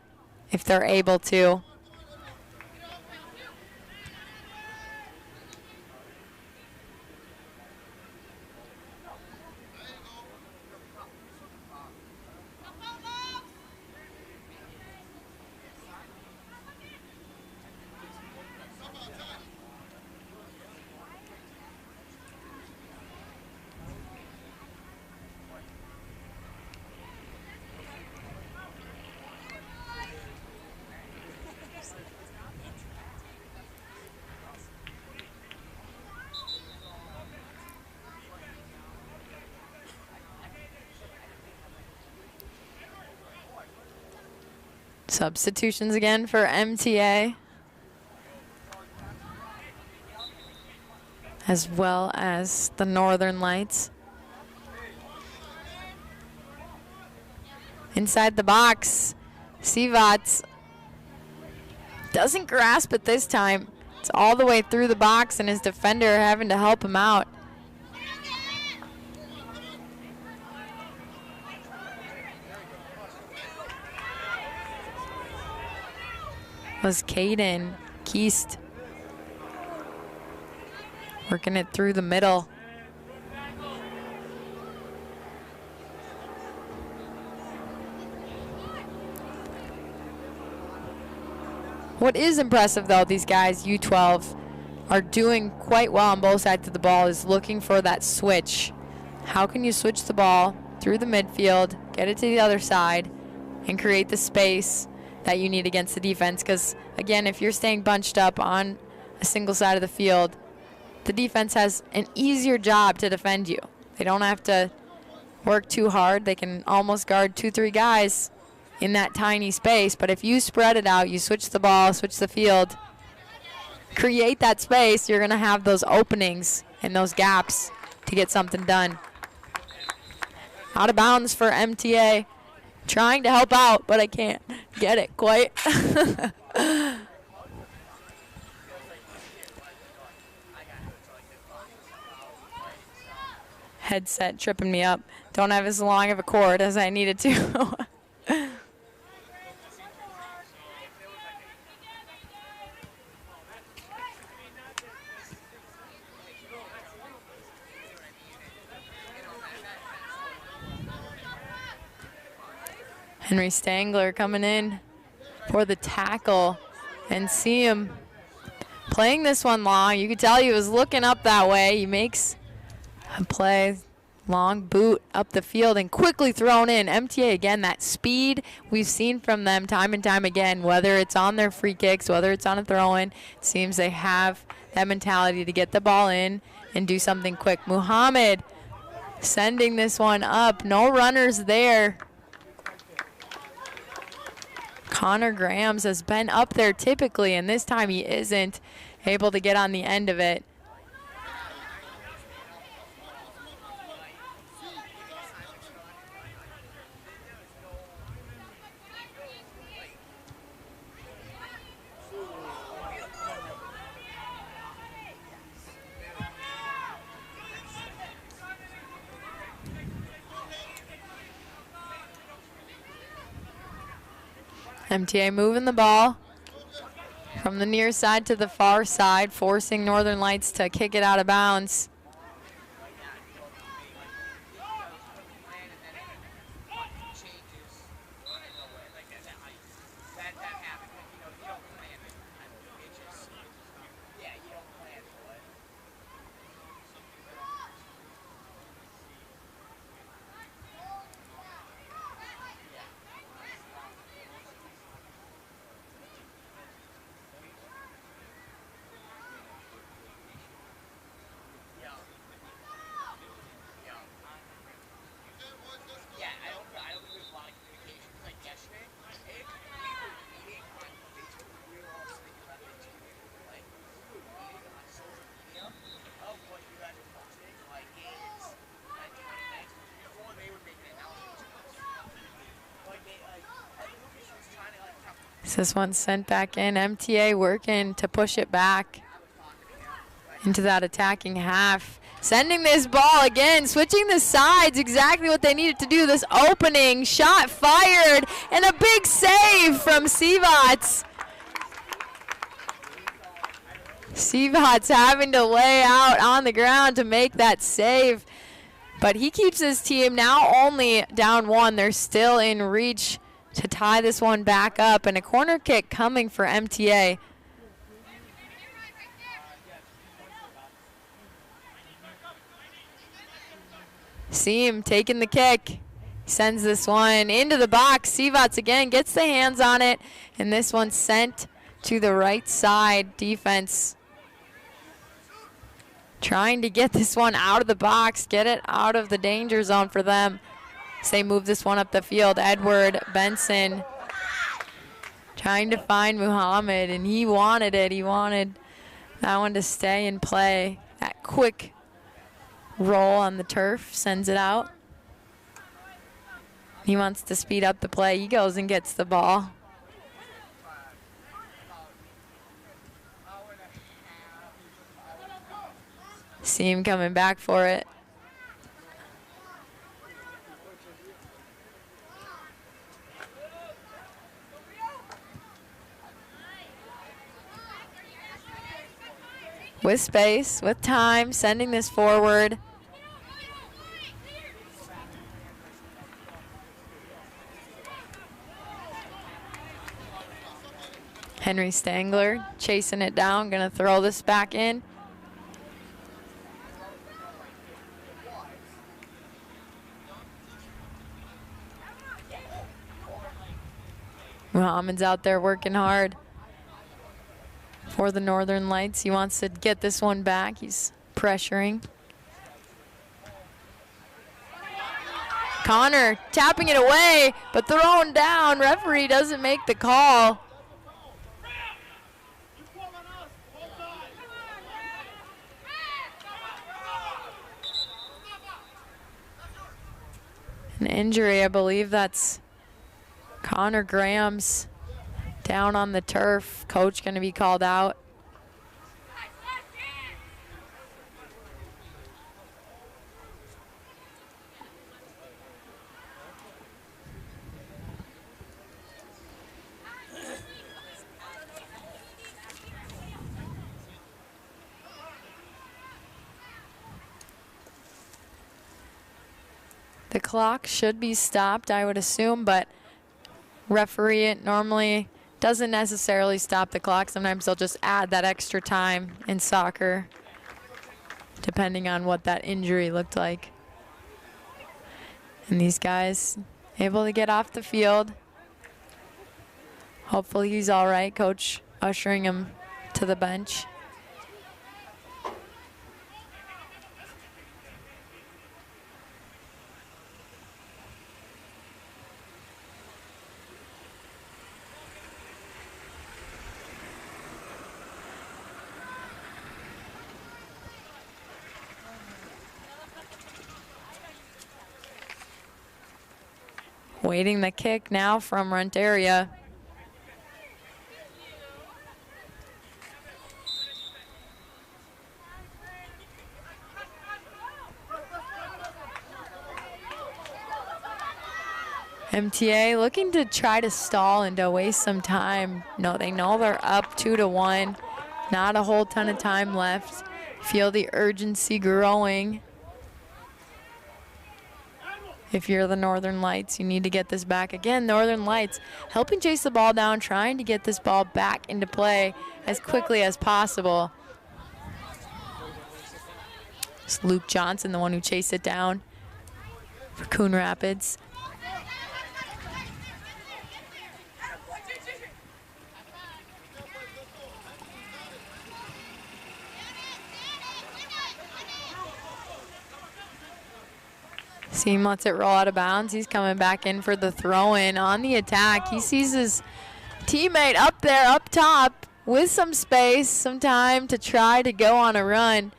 if they're able to. Substitutions again for MTA, as well as the Northern Lights. Inside the box, Sivats doesn't grasp it this time. It's all the way through the box, and his defender having to help him out. Was Caden Keast working it through the middle. What is impressive, though, these guys, U12, are doing quite well on both sides of the ball, is looking for that switch. How can you switch the ball through the midfield, get it to the other side, and create the space that you need against the defense? Because, again, if you're staying bunched up on a single side of the field, the defense has an easier job to defend you. They don't have to work too hard. They can almost guard 2-3 guys in that tiny space. But if you spread it out, you switch the ball, switch the field, create that space, you're going to have those openings and those gaps to get something done. Out of bounds for MTA. Trying to help out, but I can't get it quite. Headset tripping me up. Don't have as long of a cord as I needed to. Henry Stangler coming in for the tackle, and see him playing this one long. You could tell he was looking up that way. He makes a play, long boot up the field and quickly thrown in. MTA, again, that speed we've seen from them time and time again, whether it's on their free kicks, whether it's on a throw-in. It seems they have that mentality to get the ball in and do something quick. Muhammad sending this one up. No runners there. Connor Grahams has been up there typically, and this time he isn't able to get on the end of it. MTA moving the ball from the near side to the far side, forcing Northern Lights to kick it out of bounds. This one's sent back in. MTA working to push it back into that attacking half. Sending this ball again, switching the sides, exactly what they needed to do. This opening shot fired, and a big save from Sivats. Sivats having to lay out on the ground to make that save. But he keeps his team now only down one. They're still in reach to tie this one back up, and a corner kick coming for MTA. Seam taking the kick, sends this one into the box. Sivats again gets the hands on it, and this one sent to the right side. Defense trying to get this one out of the box, get it out of the danger zone for them. They move this one up the field. Edward Benson trying to find Muhammad, and he wanted it. He wanted that one to stay and play. That quick roll on the turf sends it out. He wants to speed up the play. He goes and gets the ball. See him coming back for it. With space, with time, sending this forward. Henry Stangler chasing it down, gonna throw this back in. Muhammad's out there working hard for the Northern Lights. He wants to get this one back. He's pressuring. Connor tapping it away, but thrown down. Referee doesn't make the call. An injury, I believe that's Connor Graham's down on the turf. Coach going to be called out. The clock should be stopped, I would assume, but referee it normally doesn't necessarily stop the clock. Sometimes they'll just add that extra time in soccer, depending on what that injury looked like. And these guys able to get off the field. Hopefully he's all right. Coach ushering him to the bench. Waiting the kick now from Renteria. MTA looking to try to stall and to waste some time. No, they know they're up 2-1. Not a whole ton of time left. Feel the urgency growing. If you're the Northern Lights, you need to get this back. Again, Northern Lights helping chase the ball down, trying to get this ball back into play as quickly as possible. It's Luke Johnson, the one who chased it down for Coon Rapids. Seam lets it roll out of bounds. He's coming back in for the throw-in on the attack. He sees his teammate up there, up top, with some space, some time to try to go on a run.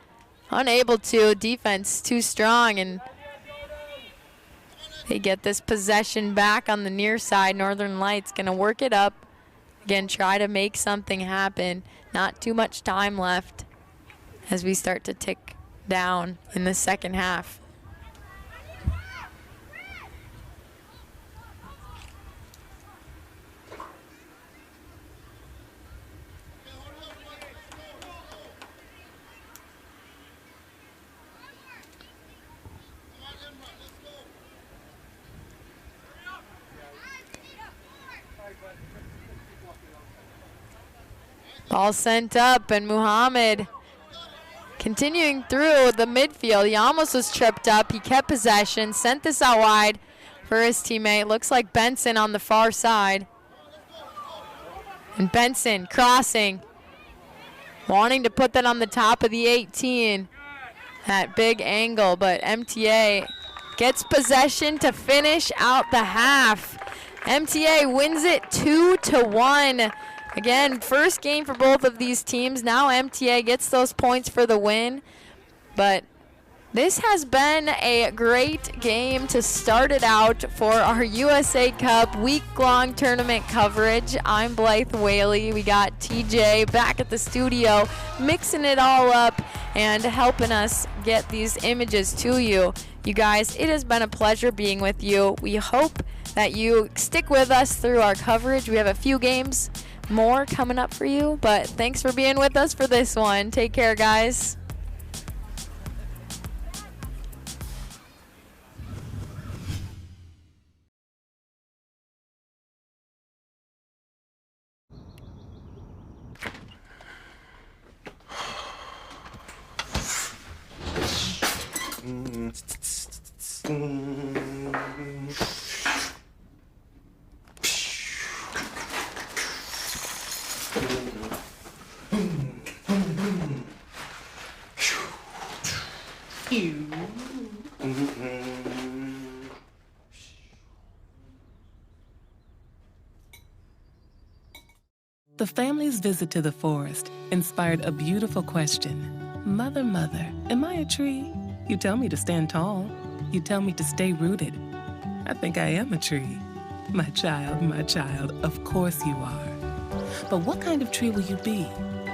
Unable to. Defense too strong, and they get this possession back on the near side. Northern Lights gonna work it up. Again, try to make something happen. Not too much time left as we start to tick down in the second half. Ball sent up, and Muhammad continuing through the midfield. He almost was tripped up. He kept possession, sent this out wide for his teammate. Looks like Benson on the far side. And Benson crossing, wanting to put that on the top of the 18. That big angle, but MTA gets possession to finish out the half. MTA wins it 2-1. Again, first game for both of these teams. Now MTA gets those points for the win. But this has been a great game to start it out for our USA Cup week-long tournament coverage. I'm Blythe Whaley. We got TJ back at the studio, mixing it all up and helping us get these images to you. You guys, it has been a pleasure being with you. We hope that you stick with us through our coverage. We have a few games more coming up for you, but thanks for being with us for this one. Take care, guys. The family's visit to the forest inspired a beautiful question. Mother, mother, am I a tree? You tell me to stand tall. You tell me to stay rooted. I think I am a tree. My child, of course you are. But what kind of tree will you be?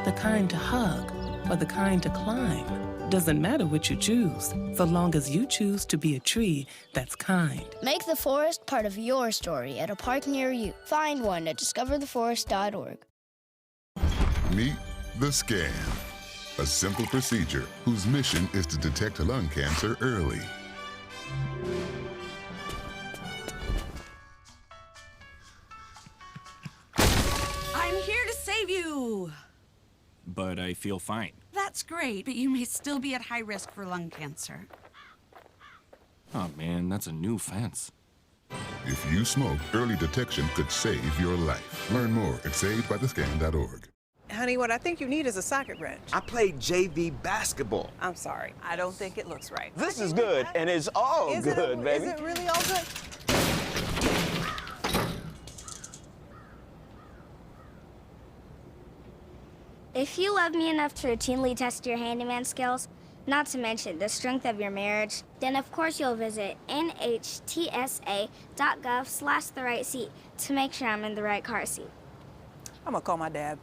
The kind to hug or the kind to climb? Doesn't matter what you choose, so long as you choose to be a tree that's kind. Make the forest part of your story at a park near you. Find one at discovertheforest.org. Meet the Scan, a simple procedure whose mission is to detect lung cancer early. I'm here to save you. But I feel fine. That's great, but you may still be at high risk for lung cancer. Oh man, that's a new fence. If you smoke, early detection could save your life. Learn more at savedbythescan.org. Honey, what I think you need is a socket wrench. I played JV basketball. I'm sorry. I don't think it looks right. This is good, and it's all good, baby. Is it really all good? If you love me enough to routinely test your handyman skills, not to mention the strength of your marriage, then of course you'll visit nhtsa.gov/the-right-seat to make sure I'm in the right car seat. I'm gonna call my dad.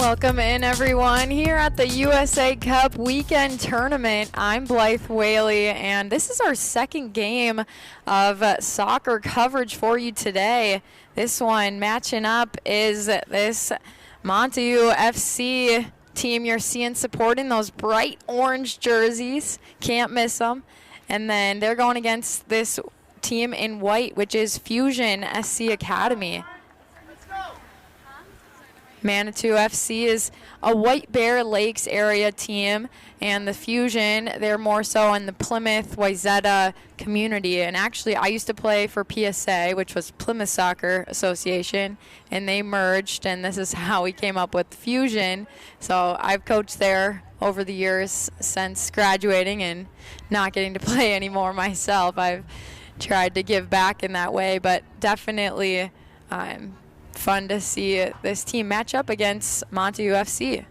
Welcome in, everyone, here at the USA Cup Weekend Tournament. I'm Blythe Whaley, and this is our second game of soccer coverage for you today. This one matching up is this Montague FC team you're seeing supporting those bright orange jerseys. Can't miss them. And then they're going against this team in white, which is Fusion SC Academy. Montague FC is a White Bear Lakes area team, and the Fusion, they're more so in the Plymouth, Wayzata community. And actually, I used to play for PSA, which was Plymouth Soccer Association, and they merged, and this is how we came up with Fusion. So I've coached there over the years since graduating and not getting to play anymore myself. I've tried to give back in that way, but definitely fun to see this team match up against Montague FC.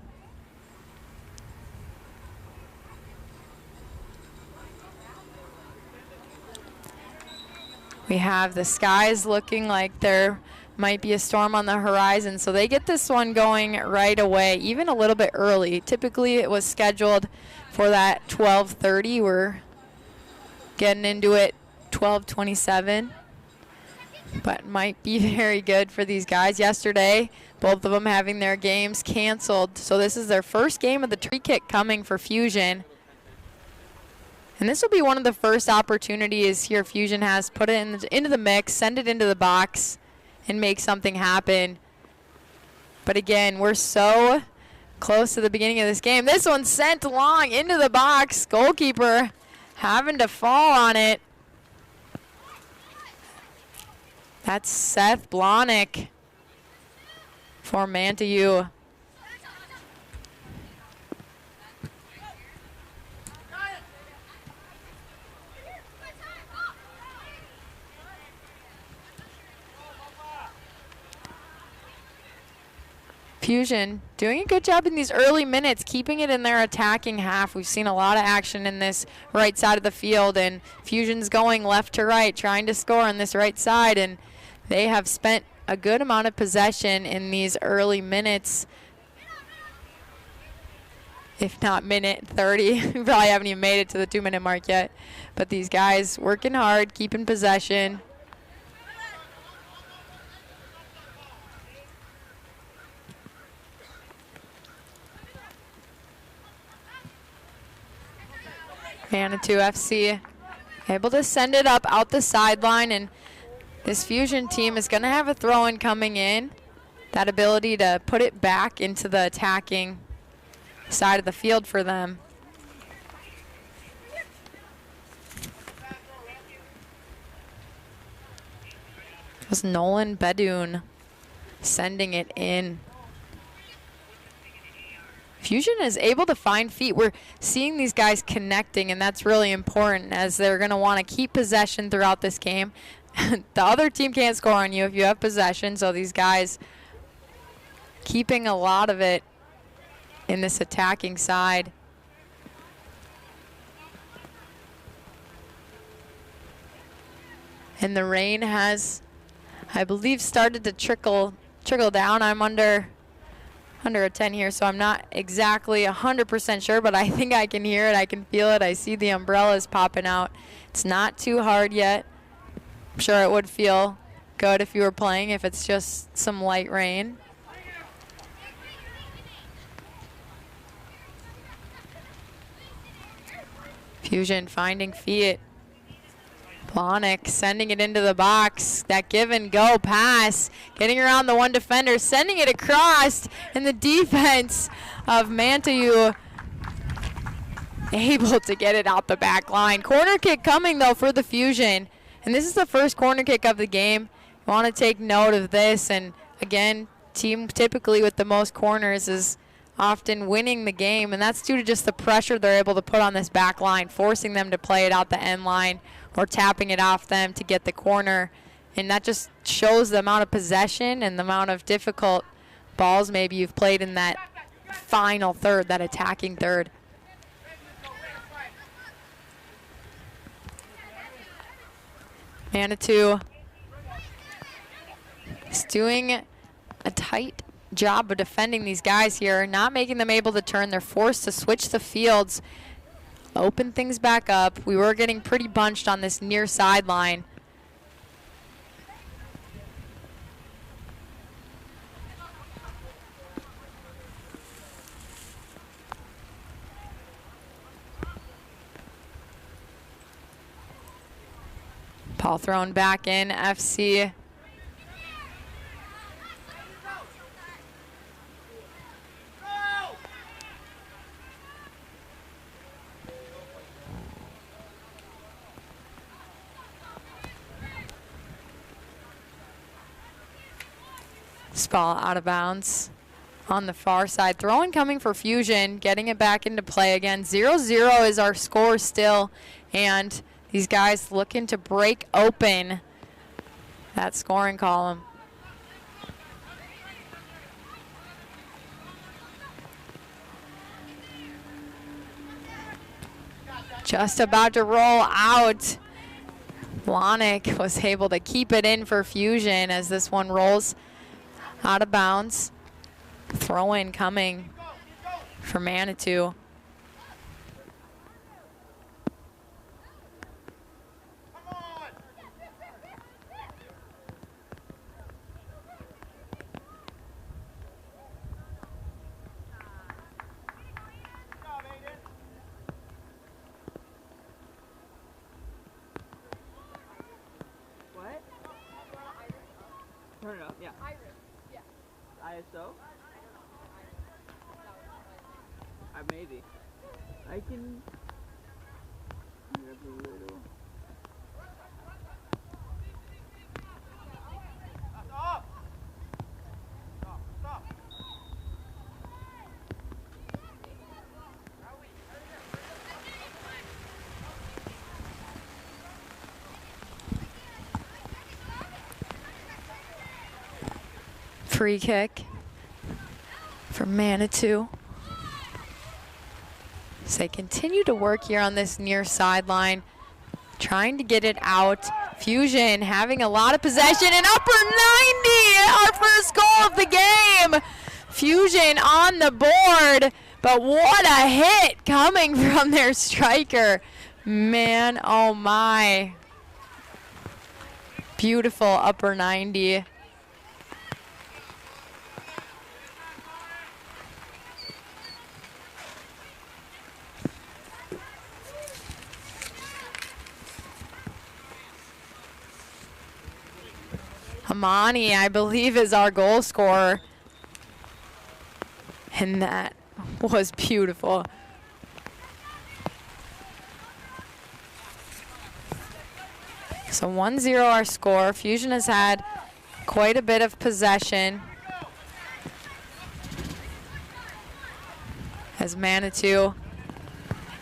We have the skies looking like there might be a storm on the horizon, so they get this one going right away, even a little bit early. Typically it was scheduled for that 12:30. We're getting into it 12:27. But might be very good for these guys. Yesterday, both of them having their games canceled. So this is their first game of the tree kick coming for Fusion. And this will be one of the first opportunities here Fusion has. Put it into the mix, send it into the box, and make something happen. But again, we're so close to the beginning of this game. This one's sent long into the box. Goalkeeper having to fall on it. That's Seth Blahnik for Montague. Fusion doing a good job in these early minutes, keeping it in their attacking half. We've seen a lot of action in this right side of the field, and Fusion's going left to right, trying to score on this right side, and they have spent a good amount of possession in these early minutes, if not minute 30. We probably haven't even made it to the 2-minute mark yet. But these guys working hard, keeping possession. Montague FC able to send it up out the sideline, and this Fusion team is going to have a throw-in coming in. That ability to put it back into the attacking side of the field for them. It was Nolan Bedoun sending it in. Fusion is able to find feet. We're seeing these guys connecting, and that's really important as they're going to want to keep possession throughout this game. The other team can't score on you if you have possession, so these guys keeping a lot of it in this attacking side. And the rain has, I believe, started to trickle down. I'm under a 10 here, so I'm not exactly 100% sure, but I think I can hear it. I can feel it. I see the umbrellas popping out. It's not too hard yet. I'm sure it would feel good if you were playing, if it's just some light rain. Fusion finding feet. Blahnik sending it into the box. That give and go pass. Getting around the one defender, sending it across, and the defense of Montague able to get it out the back line. Corner kick coming though for the Fusion. And this is the first corner kick of the game. You want to take note of this. And again, team typically with the most corners is often winning the game, and that's due to just the pressure they're able to put on this back line, forcing them to play it out the end line or tapping it off them to get the corner. And that just shows the amount of possession and the amount of difficult balls maybe you've played in that final third, that attacking third. Montague is doing a tight job of defending these guys here, not making them able to turn. They're forced to switch the fields, open things back up. We were getting pretty bunched on this near sideline. Ball thrown back in, FC. This ball out of bounds on the far side. Throwing coming for Fusion, getting it back into play again. 0-0 is our score still, and these guys looking to break open that scoring column. Just about to roll out. Blahnik was able to keep it in for Fusion as this one rolls out of bounds. Throw in coming for Manitou. Turn it up, yeah. ISO? Maybe. I can... turn it up a little. Free kick for Manitou. So they continue to work here on this near sideline, trying to get it out. Fusion having a lot of possession and upper 90, our first goal of the game. Fusion on the board, but what a hit coming from their striker. Man, oh my. Beautiful upper 90. Amani, I believe, is our goal scorer. And that was beautiful. So 1-0 our score. Fusion has had quite a bit of possession, as Manitou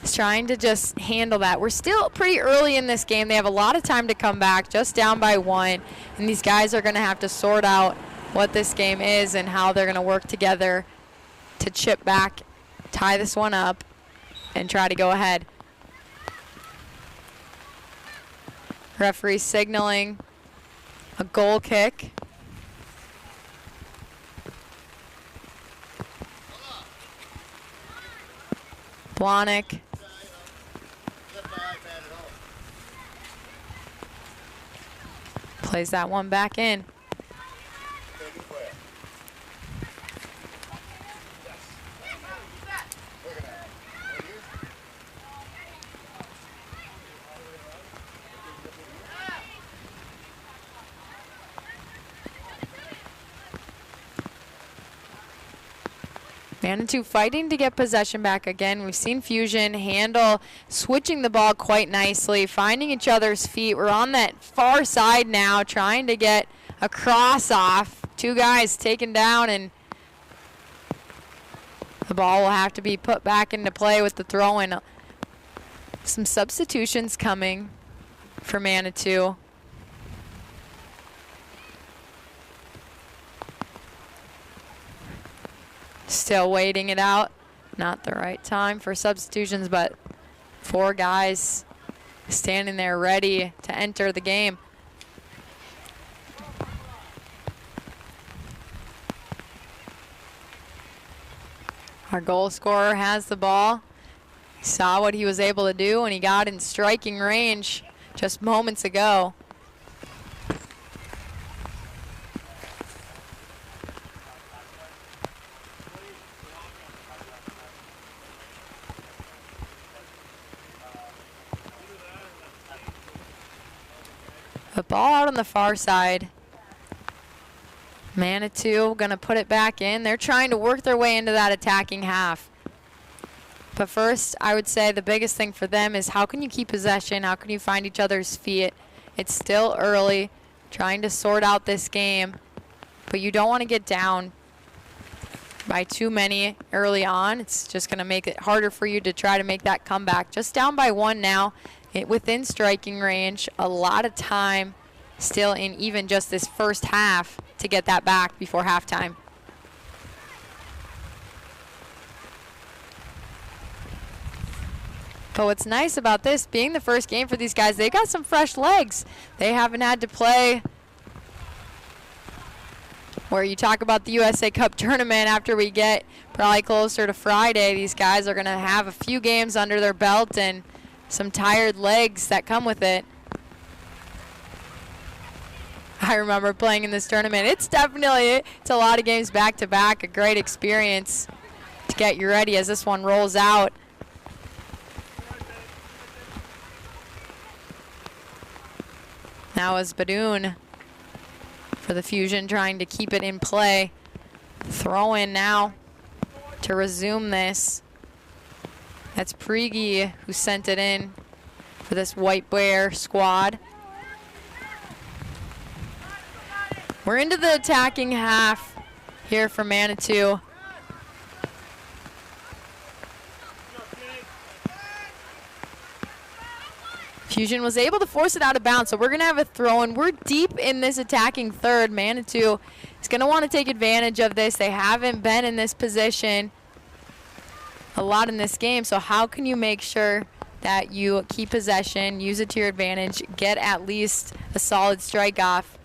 is trying to just handle that. We're still pretty early in this game. They have a lot of time to come back, just down by 1. And these guys are going to have to sort out what this game is and how they're going to work together to chip back, tie this one up, and try to go ahead. Referee signaling a goal kick. Blahnik. Plays that one back in. Manitou fighting to get possession back again. We've seen Fusion handle, switching the ball quite nicely, finding each other's feet. We're on that far side now, trying to get a cross off. 2 guys taken down, and the ball will have to be put back into play with the throw-in. Some substitutions coming for Manitou. Still waiting it out. Not the right time for substitutions, but 4 guys standing there ready to enter the game. Our goal scorer has the ball. Saw what he was able to do, and he got in striking range just moments ago. The ball out on the far side. Manitou gonna put it back in. They're trying to work their way into that attacking half. But first, I would say the biggest thing for them is how can you keep possession? How can you find each other's feet? It's still early, trying to sort out this game. But you don't want to get down by too many early on. It's just gonna make it harder for you to try to make that comeback. Just down by 1 now. Within striking range, a lot of time still in even just this first half to get that back before halftime. But what's nice about this being the first game for these guys, they got some fresh legs. They haven't had to play where you talk about the USA Cup tournament after we get probably closer to Friday. These guys are going to have a few games under their belt and some tired legs that come with it. I remember playing in this tournament. It's a lot of games back to back, a great experience to get you ready as this one rolls out. Now is Badoon for the Fusion trying to keep it in play. Throw in now to resume this. That's Prigi who sent it in for this White Bear squad. We're into the attacking half here for Manitou. Fusion was able to force it out of bounds, so we're going to have a throw, and we're deep in this attacking third. Manitou is going to want to take advantage of this. They haven't been in this position a lot in this game, so how can you make sure that you keep possession, use it to your advantage, get at least a solid strike off?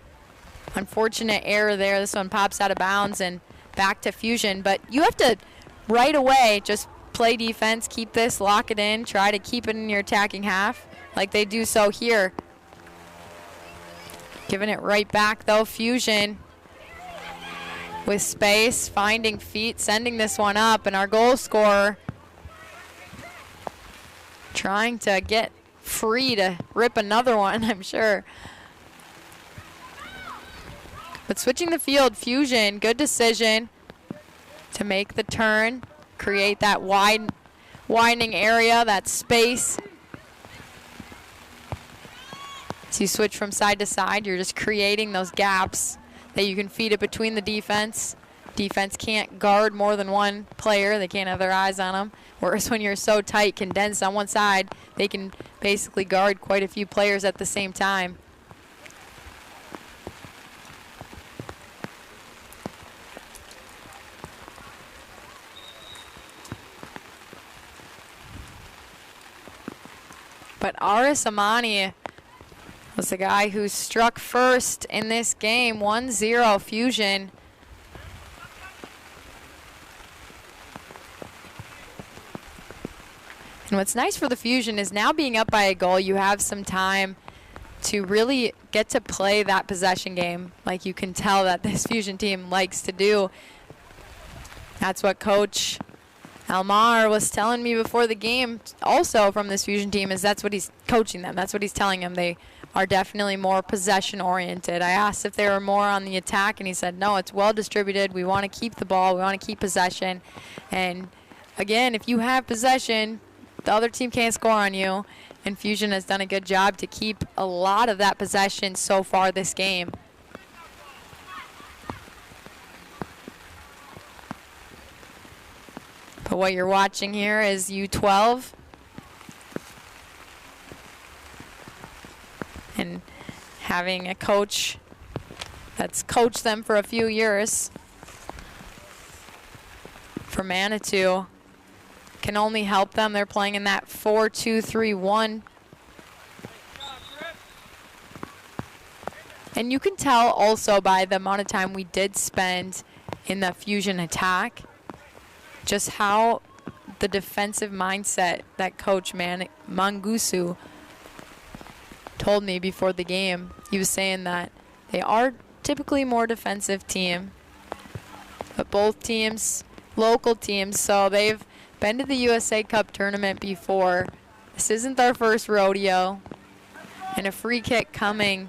Unfortunate error there. This one pops out of bounds and back to Fusion, but you have to right away just play defense, keep this, lock it in, try to keep it in your attacking half like they do so here. Giving it right back though, Fusion with space, finding feet, sending this one up, and our goal scorer trying to get free to rip another one, I'm sure. But switching the field, Fusion, good decision to make the turn, create that widening area, that space. As you switch from side to side, you're just creating those gaps that you can feed it between the defense. Defense can't guard more than one player. They can't have their eyes on them. Whereas when you're so tight, condensed on one side, they can basically guard quite a few players at the same time. But Aris Amani was the guy who struck first in this game. 1-0 Fusion. And what's nice for the Fusion is now being up by a goal, you have some time to really get to play that possession game like you can tell that this Fusion team likes to do. That's what Coach Almar was telling me before the game also from this Fusion team, is that's what he's coaching them. That's what he's telling them. They are definitely more possession oriented. I asked if they were more on the attack, and he said, no, it's well distributed. We want to keep the ball. We want to keep possession. And again, if you have possession, the other team can't score on you. And Fusion has done a good job to keep a lot of that possession so far this game. But what you're watching here is U12. And having a coach that's coached them for a few years for Manitou can only help them. They're playing in that 4-2-3-1. And you can tell also by the amount of time we did spend in the Fusion attack just how the defensive mindset that Coach Mangusu told me before the game. He was saying that they are typically more defensive team, but both teams, local teams, so they've been to the USA Cup tournament before. This isn't their first rodeo. And a free kick coming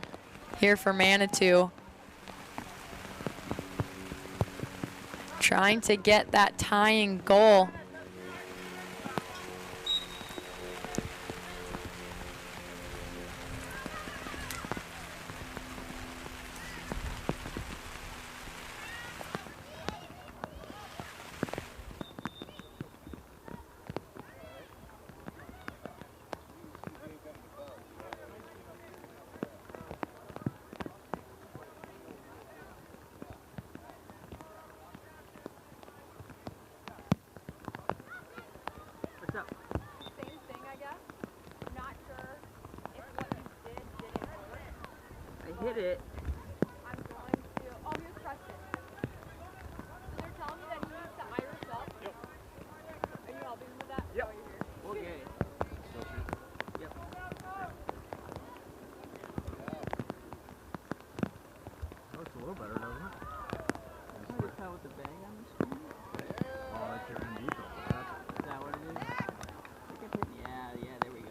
here for Manitou. Trying to get that tying goal. What's up? Same thing, I guess. Not sure if what you did didn't work. I hit it. I'm going to. Oh, here's Preston. So they're telling me that he needs to Irish up. Yep. Are you helping him with that? Yep. Oh, you're here. Okay. Yep. That looks a little better, doesn't it? Can you tell with the bang on the screen? Oh, that's your ND filter. Is that what it is? I think I hit. Yeah, there we go.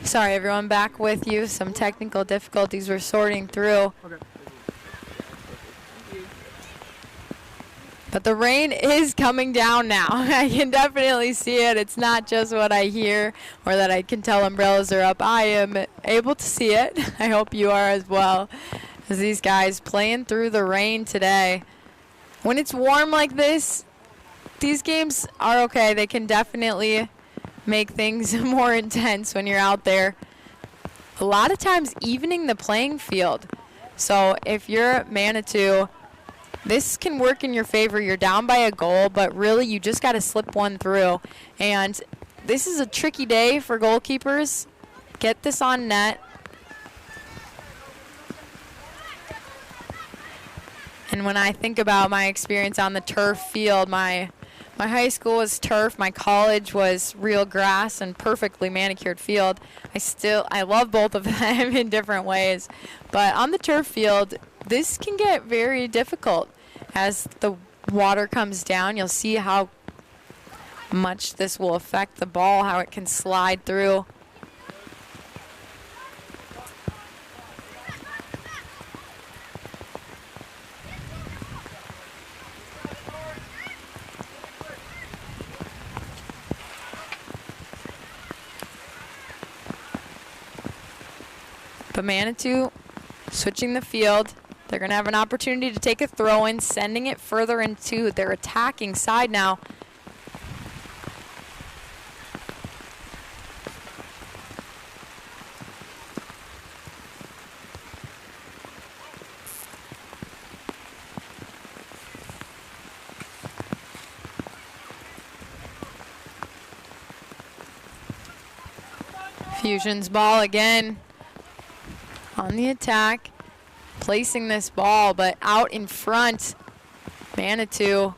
Sorry everyone, back with you. Some technical difficulties we're sorting through. Okay. But the rain is coming down now. I can definitely see it. It's not just what I hear or that I can tell umbrellas are up. I am able to see it. I hope you are as well. As these guys playing through the rain today. When it's warm like this, these games are okay. They can definitely make things more intense when you're out there. A lot of times evening the playing field. So if you're Manitou, this can work in your favor. You're down by a goal, but really you just got to slip one through. And this is a tricky day for goalkeepers. Get this on net. And when I think about my experience on the turf field, my high school was turf, my college was real grass and perfectly manicured field. I love both of them in different ways. But on the turf field, this can get very difficult. As the water comes down, you'll see how much this will affect the ball, how it can slide through. But Manitou switching the field. They're going to have an opportunity to take a throw in, sending it further into their attacking side now. Fusion's ball again on the attack, placing this ball, but out in front. Manitou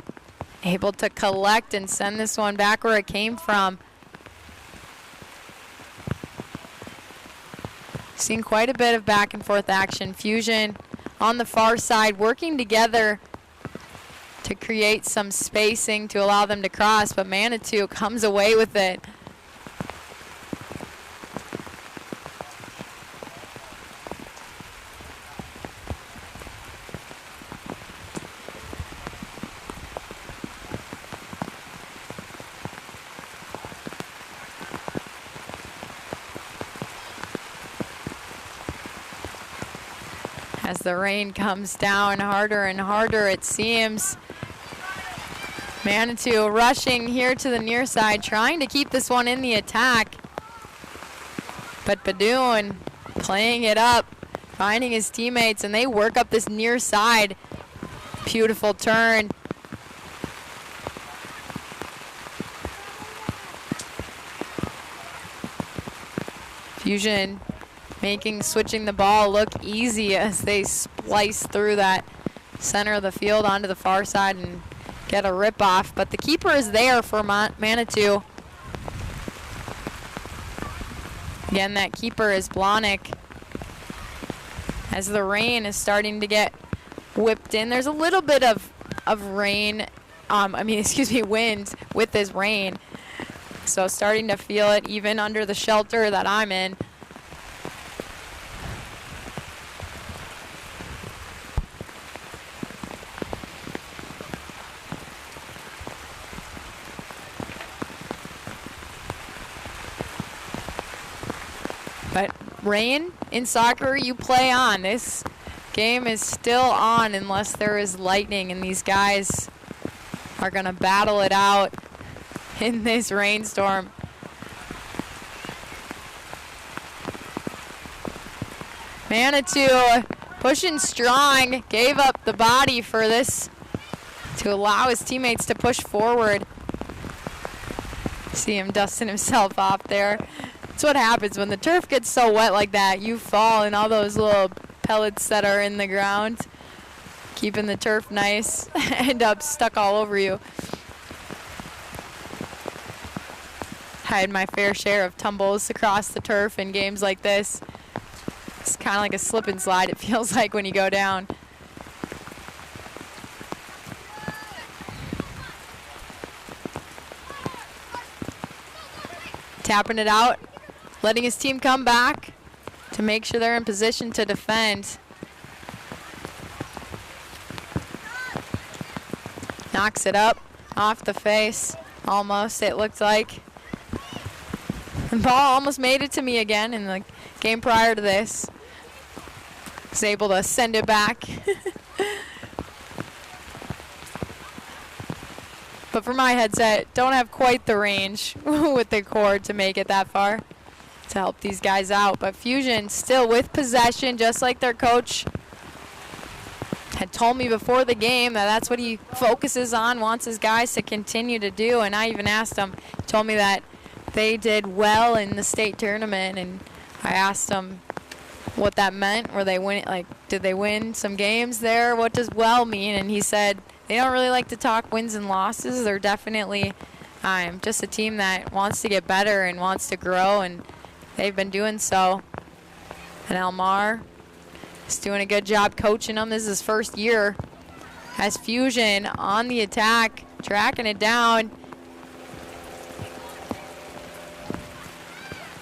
able to collect and send this one back where it came from. Seen quite a bit of back and forth action. Fusion on the far side working together to create some spacing to allow them to cross, but Manitou comes away with it. As the rain comes down harder and harder, it seems. Manitou rushing here to the near side, trying to keep this one in the attack. But Badoon playing it up, finding his teammates, and they work up this near side. Beautiful turn. Fusion switching the ball look easy as they splice through that center of the field onto the far side and get a rip off. But the keeper is there for Manitou. Again, that keeper is Blahnik. As the rain is starting to get whipped in, there's a little bit of rain, wind with this rain. So starting to feel it even under the shelter that I'm in. But rain in soccer, you play on. This game is still on unless there is lightning, and these guys are going to battle it out in this rainstorm. Manitou pushing strong, gave up the body for this to allow his teammates to push forward. See him dusting himself off there. That's what happens when the turf gets so wet like that. You fall and all those little pellets that are in the ground, keeping the turf nice, end up stuck all over you. I had my fair share of tumbles across the turf in games like this. It's kind of like a slip and slide, it feels like, when you go down. Tapping it out, letting his team come back to make sure they're in position to defend. Knocks it up off the face, almost, it looked like. The ball almost made it to me again in the game prior to this. Was able to send it back. But for my headset, don't have quite the range with the cord to make it that far to help these guys out. But Fusion still with possession, just like their coach had told me before the game that that's what he focuses on, wants his guys to continue to do. And I even asked him, he told me that they did well in the state tournament, and I asked him what that meant. Were they win? Like, did they win some games there? What does well mean? And he said they don't really like to talk wins and losses. They're definitely just a team that wants to get better and wants to grow, and they've been doing so. And Elmar is doing a good job coaching them. This is his first year as Fusion on the attack, tracking it down.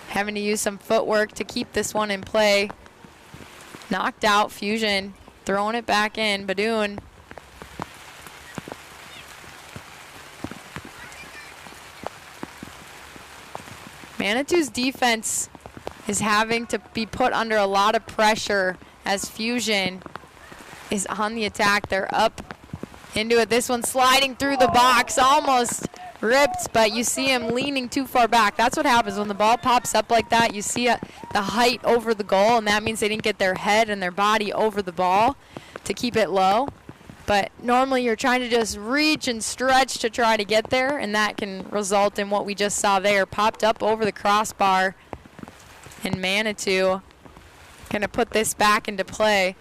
Having to use some footwork to keep this one in play. Knocked out, Fusion throwing it back in. Badoon. Manitou's defense is having to be put under a lot of pressure as Fusion is on the attack. They're up into it. This one sliding through the box, almost ripped, but you see him leaning too far back. That's what happens when the ball pops up like that. You see the height over the goal, and that means they didn't get their head and their body over the ball to keep it low. But normally you're trying to just reach and stretch to try to get there, and that can result in what we just saw there. Popped up over the crossbar, and Manitou going to put this back into play.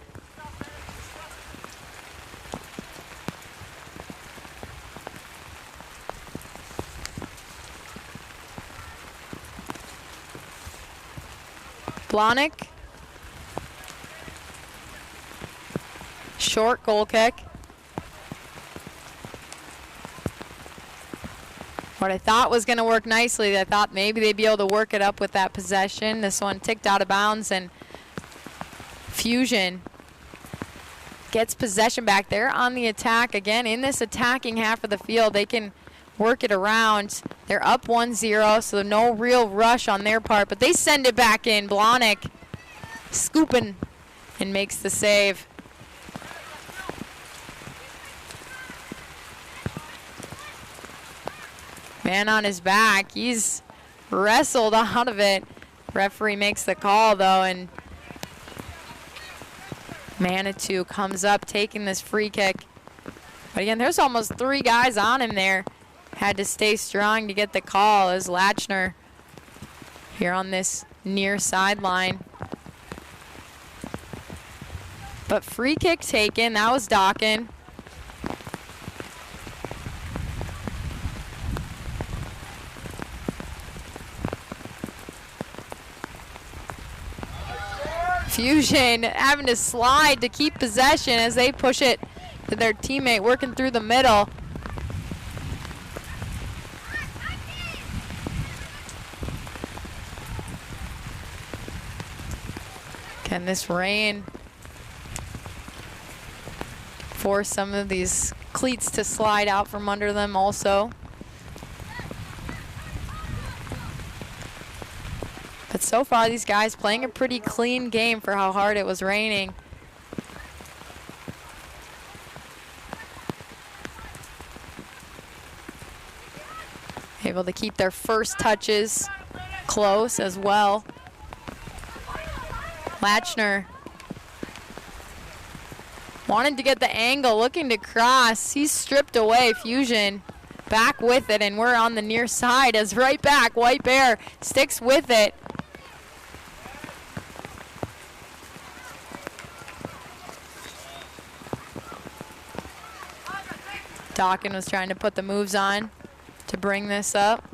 Blahnik. Short goal kick. What I thought was going to work nicely, I thought maybe they'd be able to work it up with that possession. This one ticked out of bounds, and Fusion gets possession back there on the attack. Again, in this attacking half of the field, they can work it around. They're up 1-0, so no real rush on their part, but they send it back in. Blahnik scooping and makes the save. Man on his back. He's wrestled out of it. Referee makes the call, though, and Manitou comes up taking this free kick. But again, there's almost 3 guys on him there. Had to stay strong to get the call as Lachner here on this near sideline. But free kick taken. That was Dawkin. Fusion having to slide to keep possession as they push it to their teammate working through the middle. Can this rain force some of these cleats to slide out from under them also? But so far, these guys playing a pretty clean game for how hard it was raining. Able to keep their first touches close as well. Lachner wanted to get the angle, looking to cross. He's stripped away. Fusion back with it, and we're on the near side as right back. White Bear sticks with it. Dawkin was trying to put the moves on to bring this up.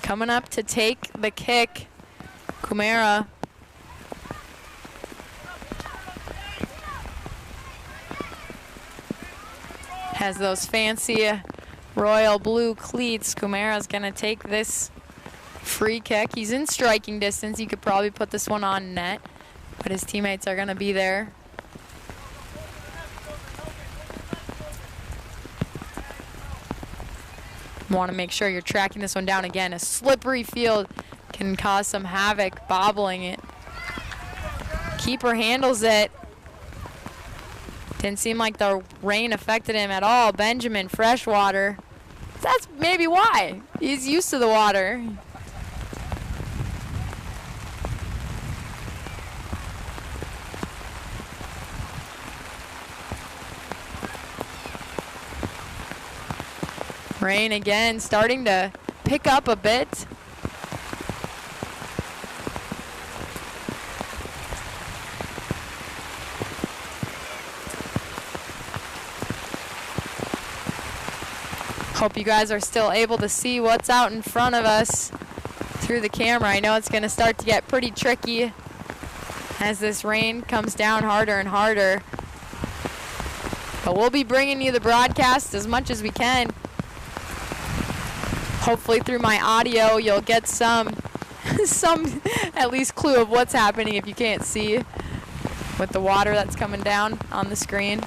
Coming up to take the kick, Kumara. Has those fancy royal blue cleats. Kumara's gonna take this free kick. He's in striking distance. He could probably put this one on net, but his teammates are gonna be there. Want to make sure you're tracking this one down again. A slippery field can cause some havoc, bobbling it. Keeper handles it. Didn't seem like the rain affected him at all. Benjamin, freshwater. That's maybe why. He's used to the water. Rain again, starting to pick up a bit. Hope you guys are still able to see what's out in front of us through the camera. I know it's going to start to get pretty tricky as this rain comes down harder and harder. But we'll be bringing you the broadcast as much as we can. Hopefully through my audio you'll get some at least clue of what's happening if you can't see with the water that's coming down on the screen.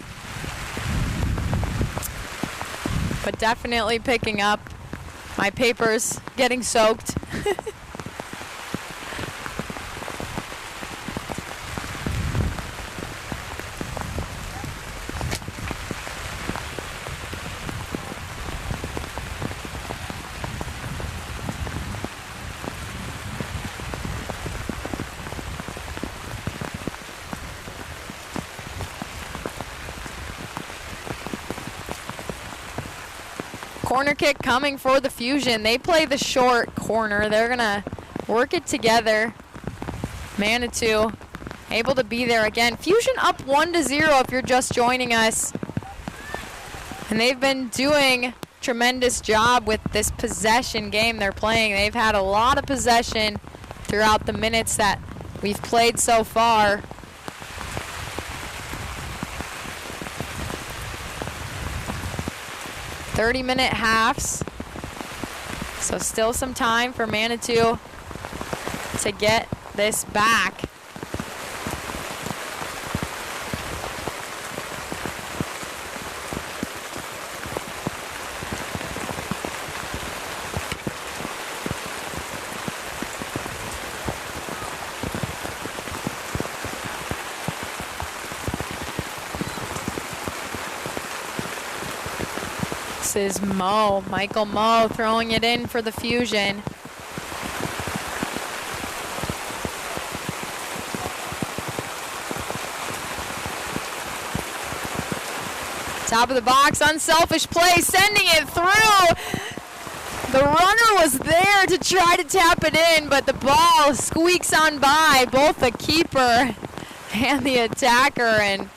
But definitely picking up. My paper's getting soaked. Corner kick coming for the Fusion. They play the short corner. They're gonna work it together. Manitou able to be there again. Fusion up 1-0 if you're just joining us. And they've been doing a tremendous job with this possession game they're playing. They've had a lot of possession throughout the minutes that we've played so far. .30-minute halves, so still some time for Manitou to get this back. This is Mo, Michael Mo throwing it in for the Fusion. Top of the box, unselfish play, sending it through. The runner was there to try to tap it in, but the ball squeaks on by both the keeper and the attacker, and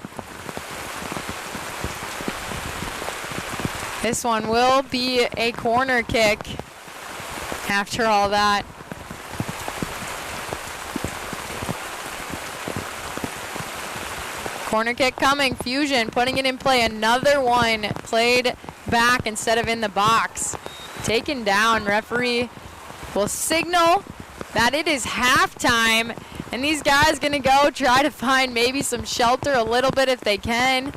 this one will be a corner kick after all that. Corner kick coming, Fusion putting it in play. Another one played back instead of in the box. Taken down, referee will signal that it is halftime, and these guys gonna go try to find maybe some shelter a little bit if they can.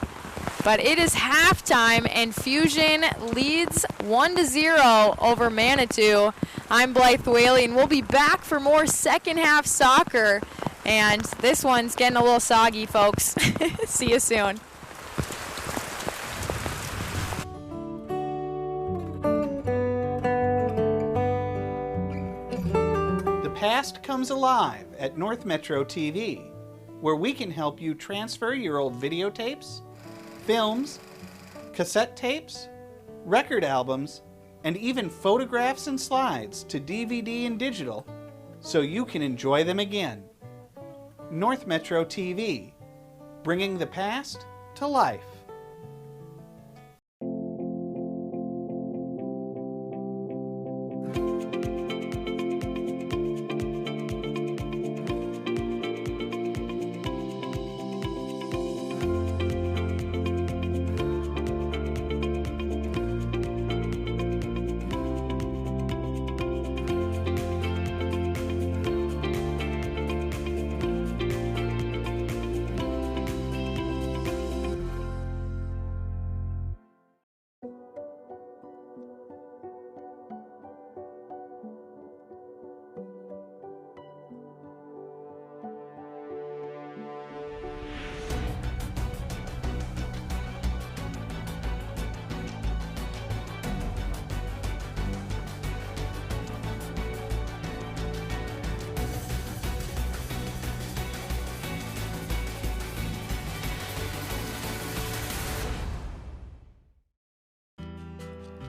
But it is halftime, and Fusion leads 1-0 over Manitou. I'm Blythe Whaley, and we'll be back for more second half soccer. And this one's getting a little soggy, folks. See you soon. The past comes alive at North Metro TV, where we can help you transfer your old videotapes, films, cassette tapes, record albums, and even photographs and slides to DVD and digital so you can enjoy them again. North Metro TV, bringing the past to life.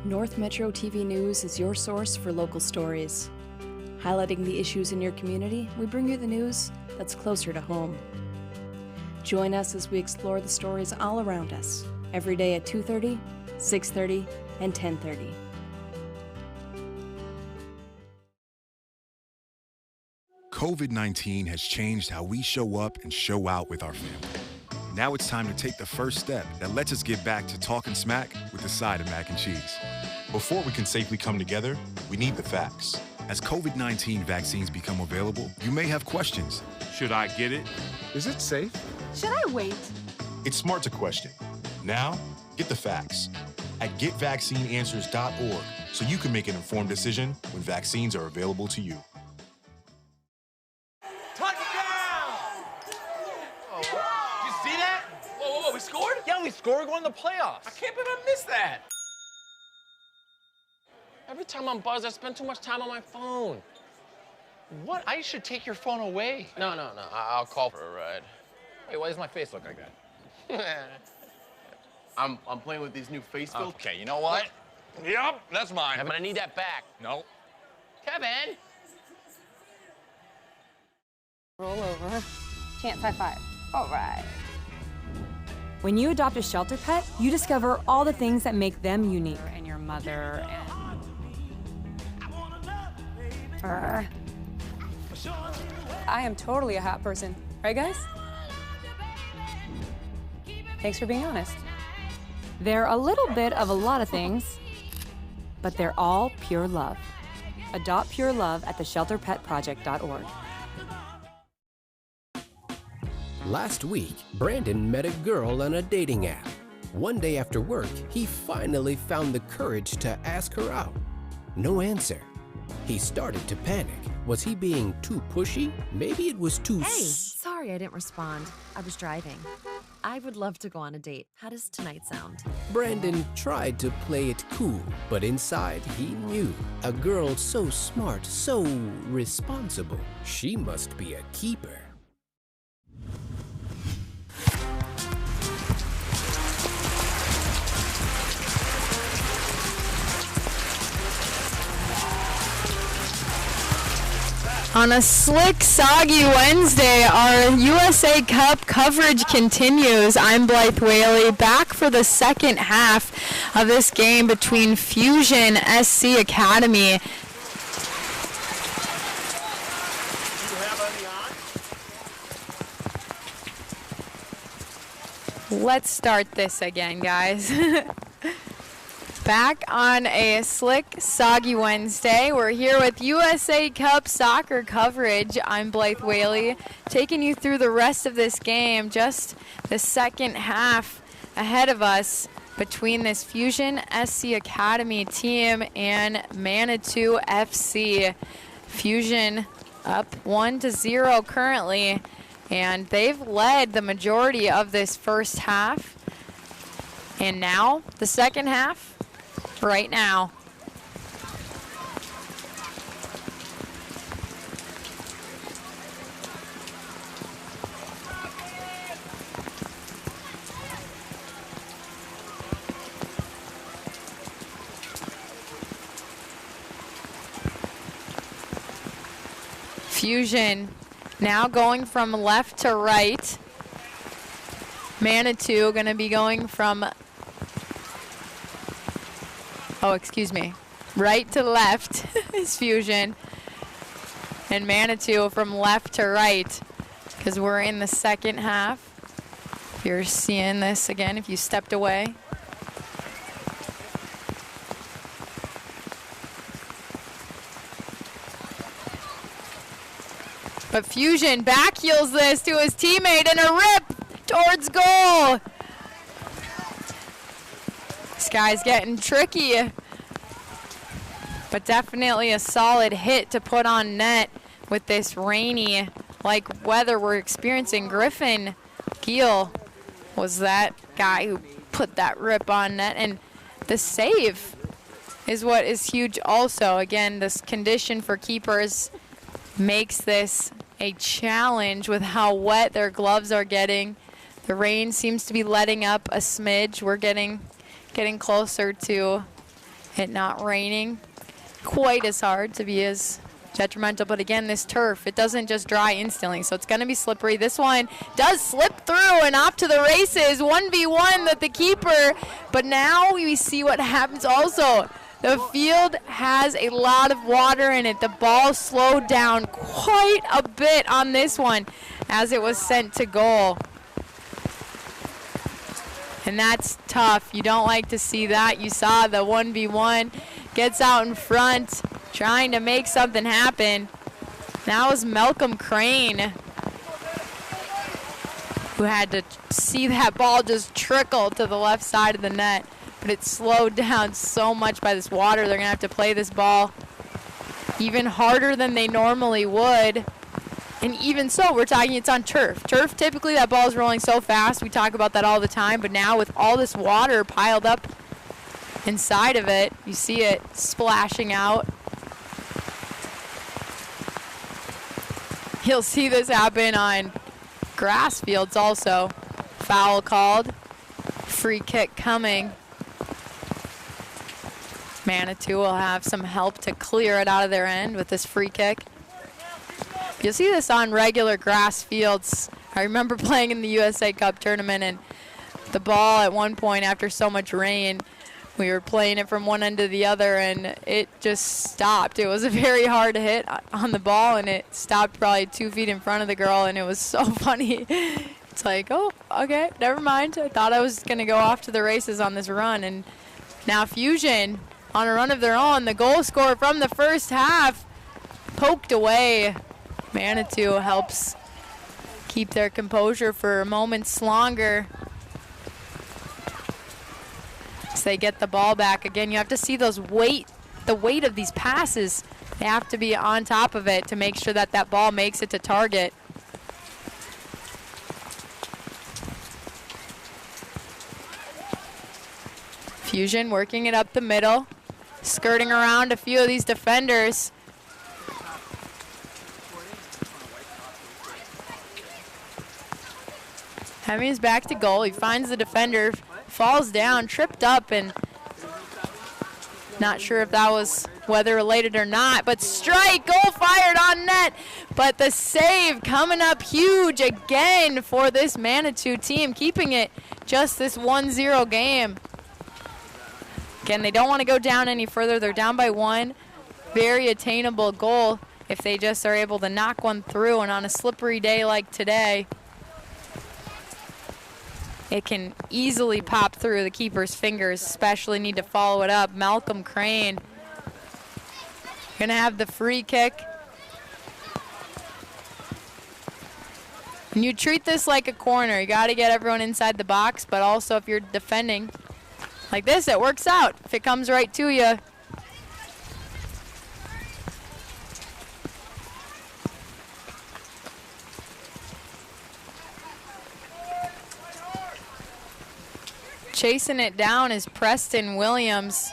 North Metro TV News is your source for local stories. Highlighting the issues in your community, we bring you the news that's closer to home. Join us as we explore the stories all around us, every day at 2:30, 6:30, and 10:30. COVID-19 has changed how we show up and show out with our family. Now it's time to take the first step that lets us get back to talking smack with a side of mac and cheese. Before we can safely come together, we need the facts. As COVID-19 vaccines become available, you may have questions. Should I get it? Is it safe? Should I wait? It's smart to question. Now, get the facts at getvaccineanswers.org so you can make an informed decision when vaccines are available to you. We scored? Yeah, we scored. We're going to the playoffs. I can't believe I missed that. Every time I'm buzzed, I spend too much time on my phone. What? I should take your phone away. No. I'll call for a ride. Wait, why does my face look like that? I'm playing with these new face filters. Okay, you know what? Yep, that's mine. But I need that back. No. Kevin! Roll over. Chance high five. All right. When you adopt a shelter pet, you discover all the things that make them unique. And your mother and... I am totally a hat person. Right, guys? Thanks for being honest. They're a little bit of a lot of things, but they're all pure love. Adopt pure love at theshelterpetproject.org. Last week, Brandon met a girl on a dating app. One day after work, he finally found the courage to ask her out. No answer. He started to panic. Was he being too pushy? Maybe it was too... Hey, sorry I didn't respond. I was driving. I would love to go on a date. How does tonight sound? Brandon tried to play it cool, but inside he knew. A girl so smart, so responsible. She must be a keeper. On a slick, soggy Wednesday, our USA Cup coverage continues. I'm Blythe Whaley, back for the second half of this game between Fusion SC Academy. Let's start this again, guys. Back on a slick, soggy Wednesday. We're here with USA Cup soccer coverage. I'm Blythe Whaley, taking you through the rest of this game, just the second half ahead of us between this Fusion SC Academy team and Montague FC. Fusion up 1-0 currently, and they've led the majority of this first half. And now, the second half, right now. Fusion now going from left to right. Montague going to be going from right to left is Fusion. And Montague from left to right, because we're in the second half. If you're seeing this again, if you stepped away. But Fusion back heels this to his teammate and a rip towards goal. This guy's getting tricky, but definitely a solid hit to put on net with this rainy like weather we're experiencing. Griffin Giel was that guy who put that rip on net, and the save is what is huge also. Again, this condition for keepers makes this a challenge with how wet their gloves are getting. The rain seems to be letting up a smidge. We're getting closer to it not raining quite as hard to be as detrimental. But again, this turf, it doesn't just dry instantly, so it's going to be slippery. This one does slip through and off to the races. 1v1 with the keeper, but now we see what happens also. The field has a lot of water in it. The ball slowed down quite a bit on this one as it was sent to goal. And that's tough. You don't like to see that. You saw the 1v1 gets out in front, trying to make something happen. That was Malcolm Crane, who had to see that ball just trickle to the left side of the net. But it's slowed down so much by this water. They're going to have to play this ball even harder than they normally would. And even so, we're talking it's on turf. Turf, typically that ball is rolling so fast. We talk about that all the time. But now with all this water piled up inside of it, you see it splashing out. You'll see this happen on grass fields also. Foul called. Free kick coming. Montague will have some help to clear it out of their end with this free kick. You'll see this on regular grass fields. I remember playing in the USA Cup tournament, and the ball at one point after so much rain, we were playing it from one end to the other, and it just stopped. It was a very hard hit on the ball, and it stopped probably 2 feet in front of the girl, and it was so funny. It's like, oh, okay, never mind. I thought I was going to go off to the races on this run, and now Fusion on a run of their own. The goal scorer from the first half poked away. Montague helps keep their composure for moments longer as they get the ball back. Again, you have to see the weight of these passes. They have to be on top of it to make sure that that ball makes it to target. Fusion working it up the middle, skirting around a few of these defenders. Having his back to goal, he finds the defender, falls down, tripped up, and not sure if that was weather related or not. But strike, goal fired on net. But the save coming up huge again for this Manitou team, keeping it just this 1-0 game. Again, they don't want to go down any further. They're down by 1. Very attainable goal if they just are able to knock one through. And on a slippery day like today, it can easily pop through the keeper's fingers, especially need to follow it up. Malcolm Crane gonna have the free kick. And you treat this like a corner. You gotta get everyone inside the box, but also if you're defending like this, it works out. If it comes right to you. Chasing it down is Preston Williams.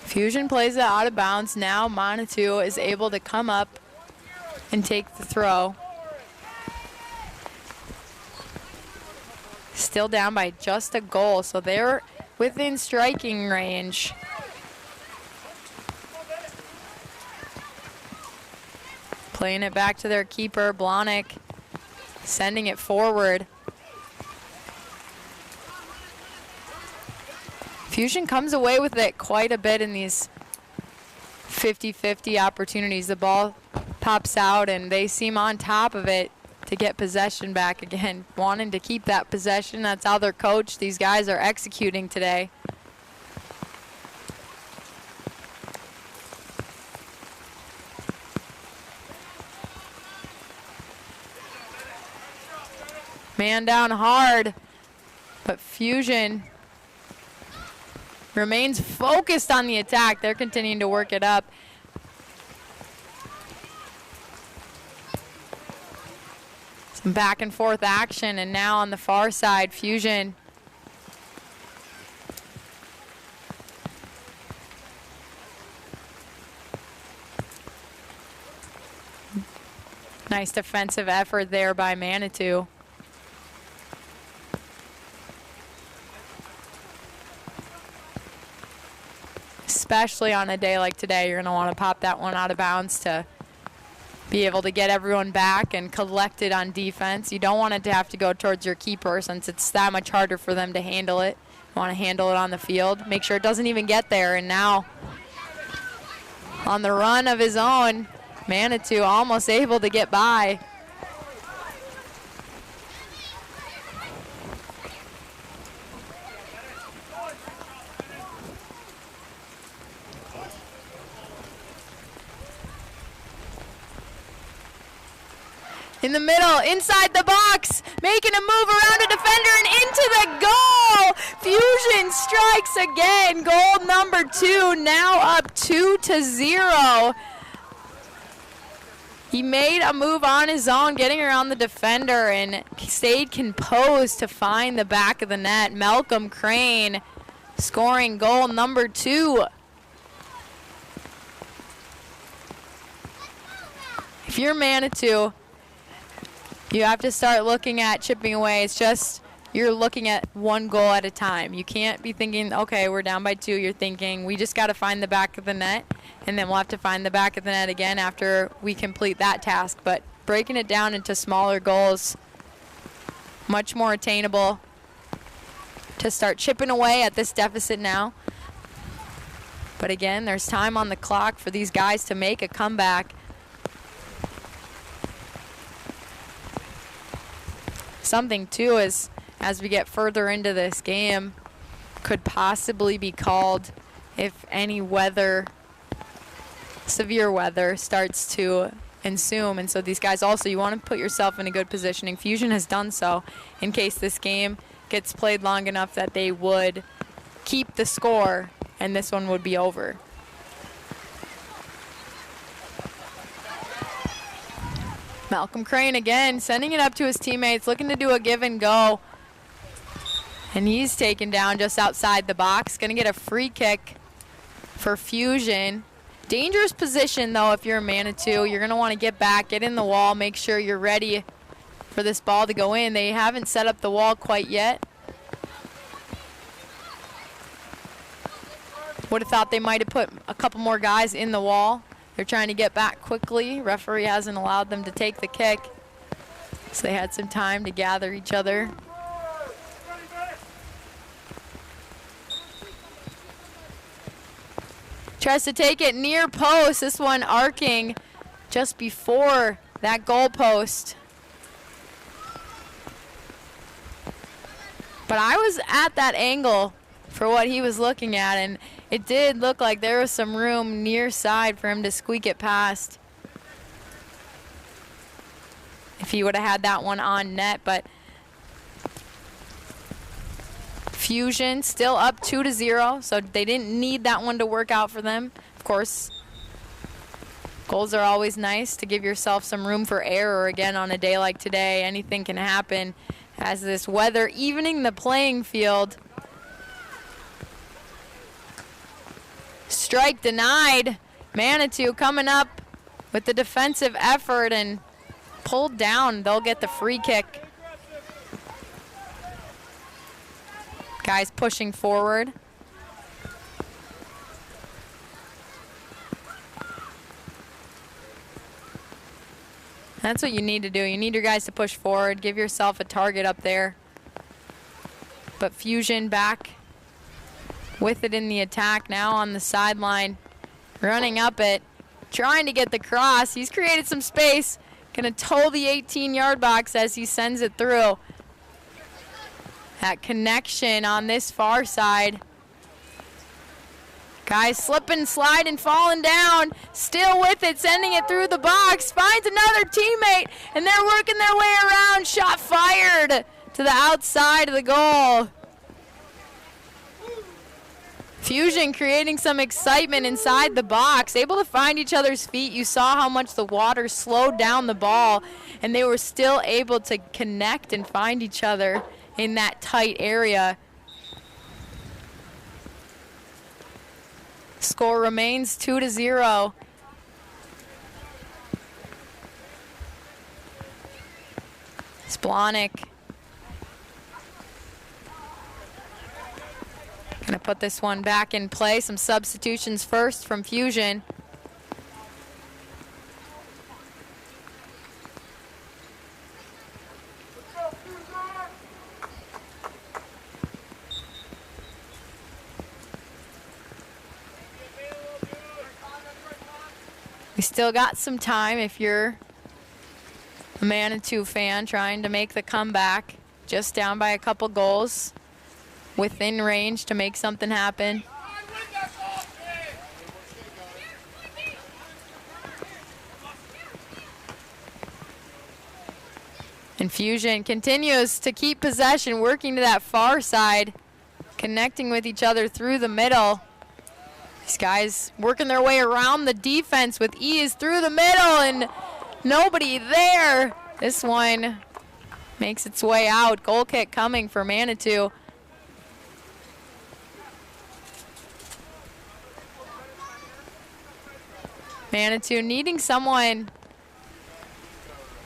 Fusion plays it out of bounds. Now Manitou is able to come up and take the throw. Still down by just a goal, so they're within striking range. Playing it back to their keeper, Blahnik, sending it forward. Fusion comes away with it quite a bit in these 50-50 opportunities. The ball pops out and they seem on top of it to get possession back again, wanting to keep that possession. That's how they're coached. These guys are executing today. Man down hard, but Fusion remains focused on the attack. They're continuing to work it up. Some back and forth action, and now on the far side, Fusion nice defensive effort there by Manitou. Especially on a day like today, you're going to want to pop that one out of bounds to be able to get everyone back and collected on defense. You don't want it to have to go towards your keeper since it's that much harder for them to handle it. You want to handle it on the field. Make sure it doesn't even get there. And now on the run of his own, Manitou almost able to get by. In the middle, inside the box, making a move around a defender and into the goal. Fusion strikes again. Goal number 2, now up 2-0. He made a move on his own, getting around the defender and stayed composed to find the back of the net. Malcolm Crane scoring goal number 2. If you're Manitou, you have to start looking at chipping away. It's just you're looking at one goal at a time. You can't be thinking, okay, we're down by 2. You're thinking, we just got to find the back of the net, and then we'll have to find the back of the net again after we complete that task. But breaking it down into smaller goals, much more attainable to start chipping away at this deficit now. But again, there's time on the clock for these guys to make a comeback. Something too is, as we get further into this game, could possibly be called if any weather, severe weather, starts to ensue. And so these guys also, you want to put yourself in a good positioning. Fusion has done so in case this game gets played long enough that they would keep the score and this one would be over. Malcolm Crane again, sending it up to his teammates, looking to do a give and go. And he's taken down just outside the box. Going to get a free kick for Fusion. Dangerous position, though, if you're a Manitou. You're going to want to get back, get in the wall, make sure you're ready for this ball to go in. They haven't set up the wall quite yet. Would have thought they might have put a couple more guys in the wall. They're trying to get back quickly. Referee hasn't allowed them to take the kick, so they had some time to gather each other. Tries to take it near post. This one arcing just before that goal post. But I was at that angle for what he was looking at, and it did look like there was some room near side for him to squeak it past if he would have had that one on net. But Fusion still up 2-0, so they didn't need that one to work out for them. Of course, goals are always nice to give yourself some room for error. Again, on a day like today, anything can happen as this weather evening the playing field. Strike denied. Manitou coming up with the defensive effort and pulled down. They'll get the free kick. Guys pushing forward. That's what you need to do. You need your guys to push forward, give yourself a target up there. But Fusion back with it in the attack now on the sideline, running up it, trying to get the cross. He's created some space, gonna toe the 18-yard box as he sends it through. That connection on this far side. Guys slipping, sliding, falling down, still with it, sending it through the box, finds another teammate, and they're working their way around. Shot fired to the outside of the goal. Fusion creating some excitement inside the box, able to find each other's feet. You saw how much the water slowed down the ball, and they were still able to connect and find each other in that tight area. Score remains 2-0. Splonic gonna put this one back in play. Some substitutions first from Fusion. We still got some time if you're a Manitou fan trying to make the comeback. Just down by a couple goals, within range to make something happen. And Fusion continues to keep possession, working to that far side, connecting with each other through the middle. These guys working their way around the defense with ease through the middle, and nobody there. This one makes its way out. Goal kick coming for Manitou. Manitou needing someone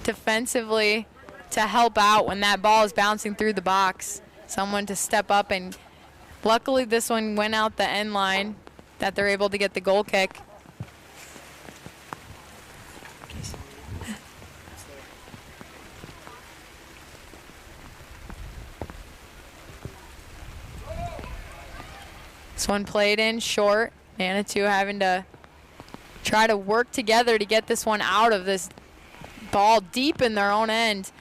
defensively to help out when that ball is bouncing through the box. Someone to step up, and luckily this one went out the end line, that they're able to get the goal kick. This one played in short. Manitou having to try to work together to get this one out of this ball deep in their own end.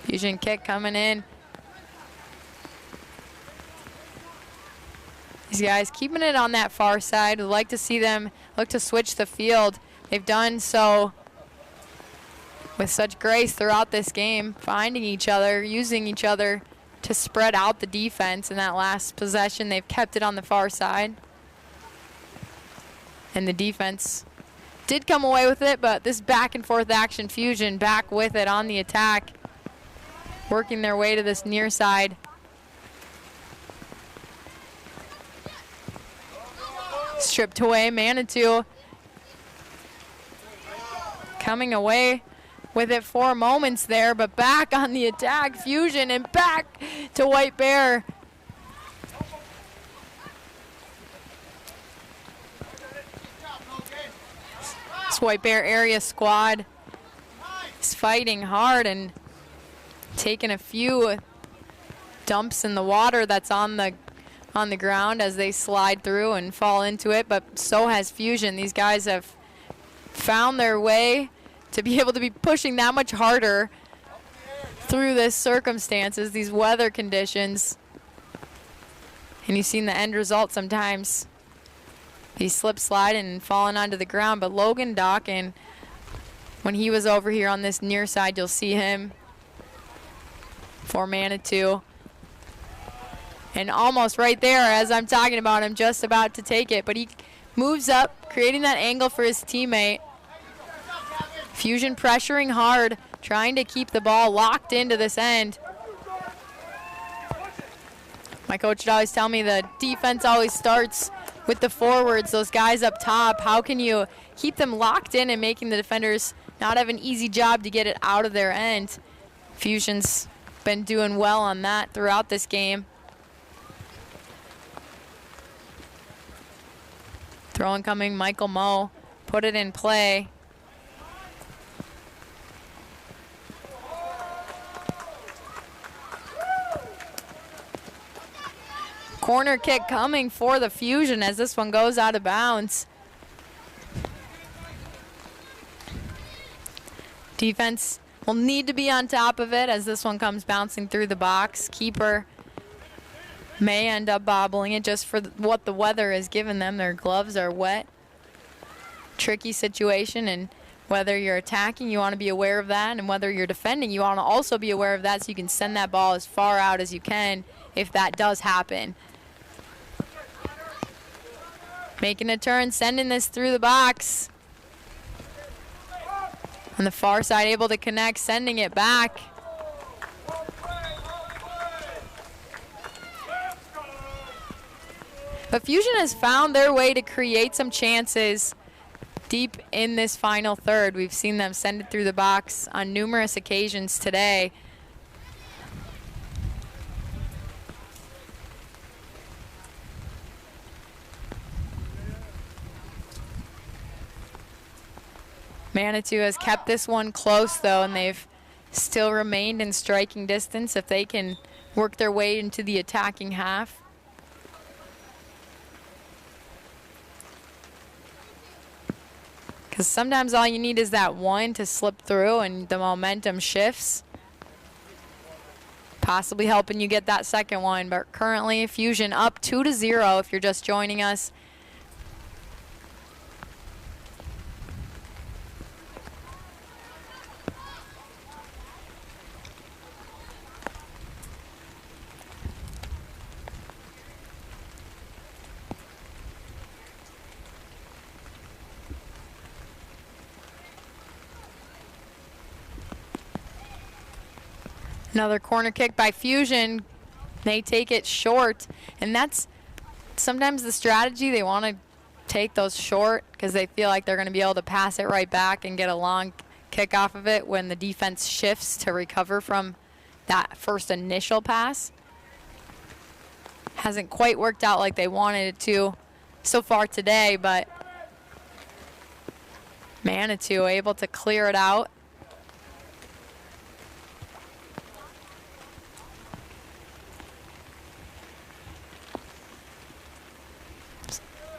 Fusion kick coming in. These guys keeping it on that far side. Would like to see them look to switch the field. They've done so with such grace throughout this game, finding each other, using each other to spread out the defense. In that last possession, they've kept it on the far side. And the defense did come away with it, but this back and forth action, Fusion back with it on the attack, working their way to this near side. Stripped away, Manitou coming away with it for moments there, but back on the attack, Fusion, and back to White Bear. This White Bear area squad is fighting hard and taking a few dumps in the water that's on the ground as they slide through and fall into it, but so has Fusion. These guys have found their way to be able to be pushing that much harder through this circumstances, these weather conditions. And you've seen the end result sometimes. He's slip sliding and falling onto the ground, but Logan Dawkin, when he was over here on this near side, you'll see him for Manitou. And almost right there, as I'm talking about him, just about to take it, but he moves up, creating that angle for his teammate. Fusion pressuring hard, trying to keep the ball locked into this end. My coach would always tell me the defense always starts with the forwards, those guys up top. How can you keep them locked in and making the defenders not have an easy job to get it out of their end? Fusion's been doing well on that throughout this game. Throw incoming, Michael Moe put it in play. Corner kick coming for the Fusion as this one goes out of bounds. Defense will need to be on top of it as this one comes bouncing through the box. Keeper may end up bobbling it just for what the weather has given them. Their gloves are wet. Tricky situation, and whether you're attacking, you want to be aware of that, and whether you're defending, you want to also be aware of that so you can send that ball as far out as you can if that does happen. Making a turn, sending this through the box. On the far side, able to connect, sending it back. But Fusion has found their way to create some chances deep in this final third. We've seen them send it through the box on numerous occasions today. Manitou has kept this one close, though, and they've still remained in striking distance if they can work their way into the attacking half. Because sometimes all you need is that one to slip through and the momentum shifts, possibly helping you get that second one. But currently, Fusion up 2-0 if you're just joining us. Another corner kick by Fusion. They take it short, and that's sometimes the strategy. They want to take those short because they feel like they're going to be able to pass it right back and get a long kick off of it when the defense shifts to recover from that first initial pass. Hasn't quite worked out like they wanted it to so far today, but Manitou able to clear it out.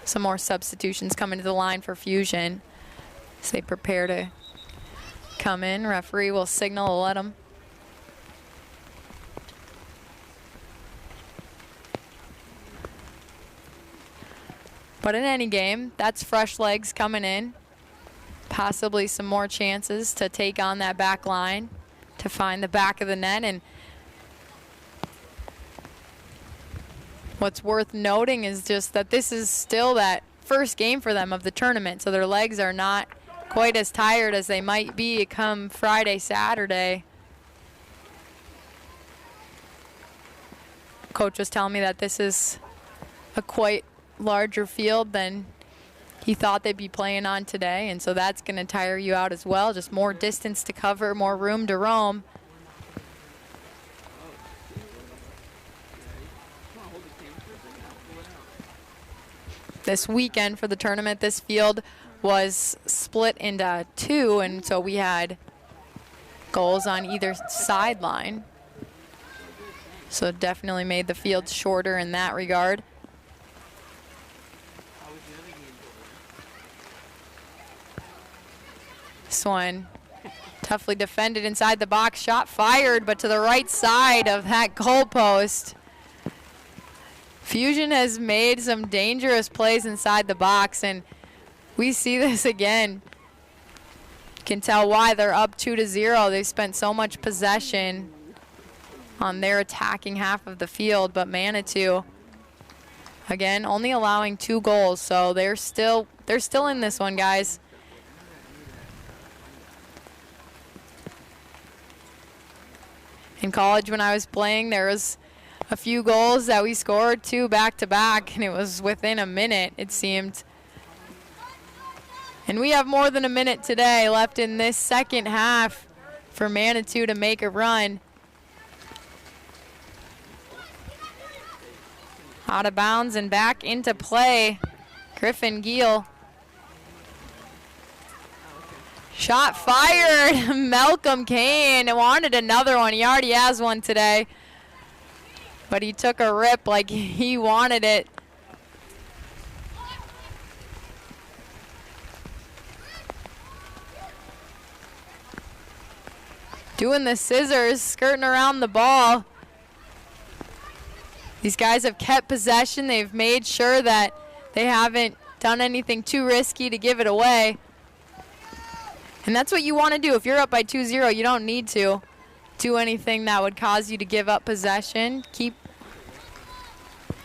Some more substitutions coming to the line for Fusion as they prepare to come in. Referee will signal to let them. But in any game, that's fresh legs coming in. possibly some more chances to take on that back line, to find the back of the net. And what's worth noting is just that this is still that first game for them of the tournament, so their legs are not quite as tired as they might be come Friday, Saturday. Coach was telling me that this is a quite larger field than he thought they'd be playing on today, and so that's going to tire you out as well. Just more distance to cover, more room to roam. This weekend for the tournament, this field was split into two, and so we had goals on either sideline. So it definitely made the field shorter in that regard. This one toughly defended inside the box, shot fired, but to the right side of that goalpost. Fusion has made some dangerous plays inside the box, and we see this again. You can tell why they're up 2-0. They've spent so much possession on their attacking half of the field, but Manitou, again, only allowing 2 goals, so they're still in this one, guys. In college, when I was playing, there was a few goals that we scored 2 back-to-back, and it was within a minute, it seemed. And we have more than a minute today left in this second half for Manitou to make a run. Out of bounds and back into play. Griffin Giel. Shot fired. Malcolm Kane wanted another one. He already has one today. But he took a rip like he wanted it. Doing the scissors, skirting around the ball. These guys have kept possession. They've made sure that they haven't done anything too risky to give it away. And that's what you want to do. If you're up by 2-0, you don't need to do anything that would cause you to give up possession. Keep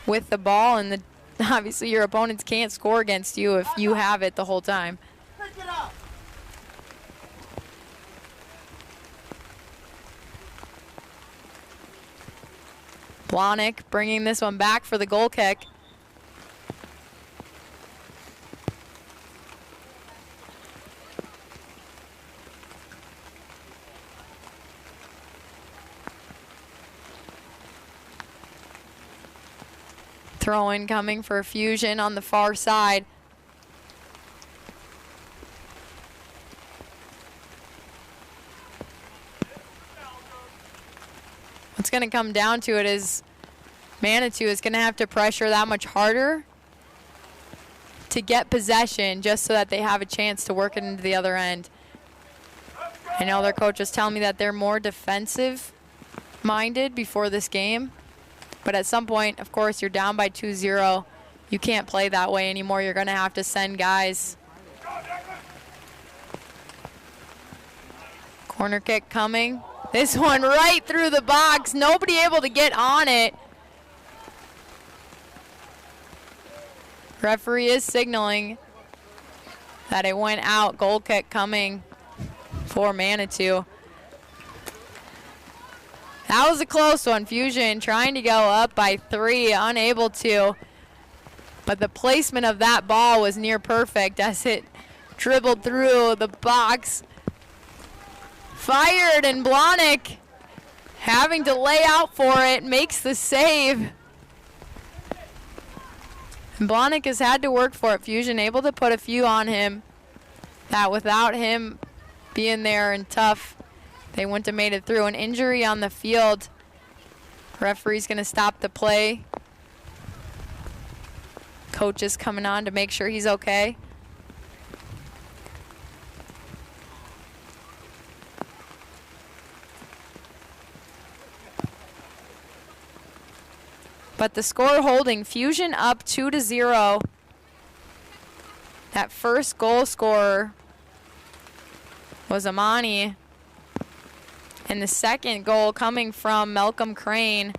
with the ball, and obviously your opponents can't score against you if you have it the whole time. Blahnik bringing this one back for the goal kick. Throw-in coming for Fusion on the far side. What's going to come down to it is Manitou is going to have to pressure that much harder to get possession just so that they have a chance to work it into the other end. I know their coach was telling me that they're more defensive-minded before this game. But at some point, of course, you're down by 2-0. You can't play that way anymore. You're going to have to send guys. Corner kick coming. This one right through the box. Nobody able to get on it. Referee is signaling that it went out. Goal kick coming for Manitou. That was a close one. Fusion trying to go up by 3, unable to. But the placement of that ball was near perfect as it dribbled through the box. Fired, and Blahnik having to lay out for it, makes the save. And Blahnik has had to work for it. Fusion able to put a few on him that without him being there and tough, they wouldn't have made it through. An injury on the field. Referee's going to stop the play. Coach is coming on to make sure he's okay. But the score holding, Fusion up 2-0. That first goal scorer was Amani. And the second goal coming from Malcolm Crane.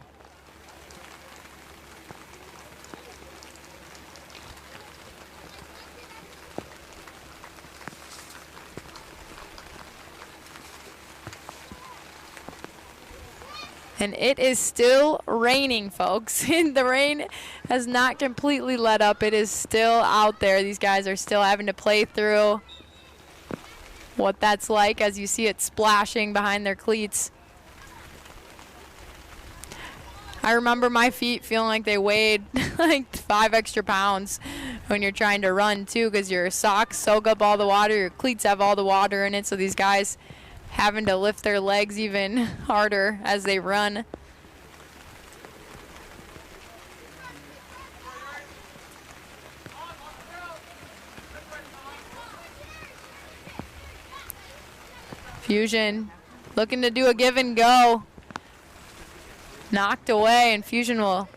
And it is still raining, folks. The rain has not completely let up. It is still out there. These guys are still having to play through what that's like as you see it splashing behind their cleats. I remember my feet feeling like they weighed like 5 extra pounds when you're trying to run too, because your socks soak up all the water, your cleats have all the water in it, so these guys having to lift their legs even harder as they run. Fusion looking to do a give and go. Knocked away, and Fusion will...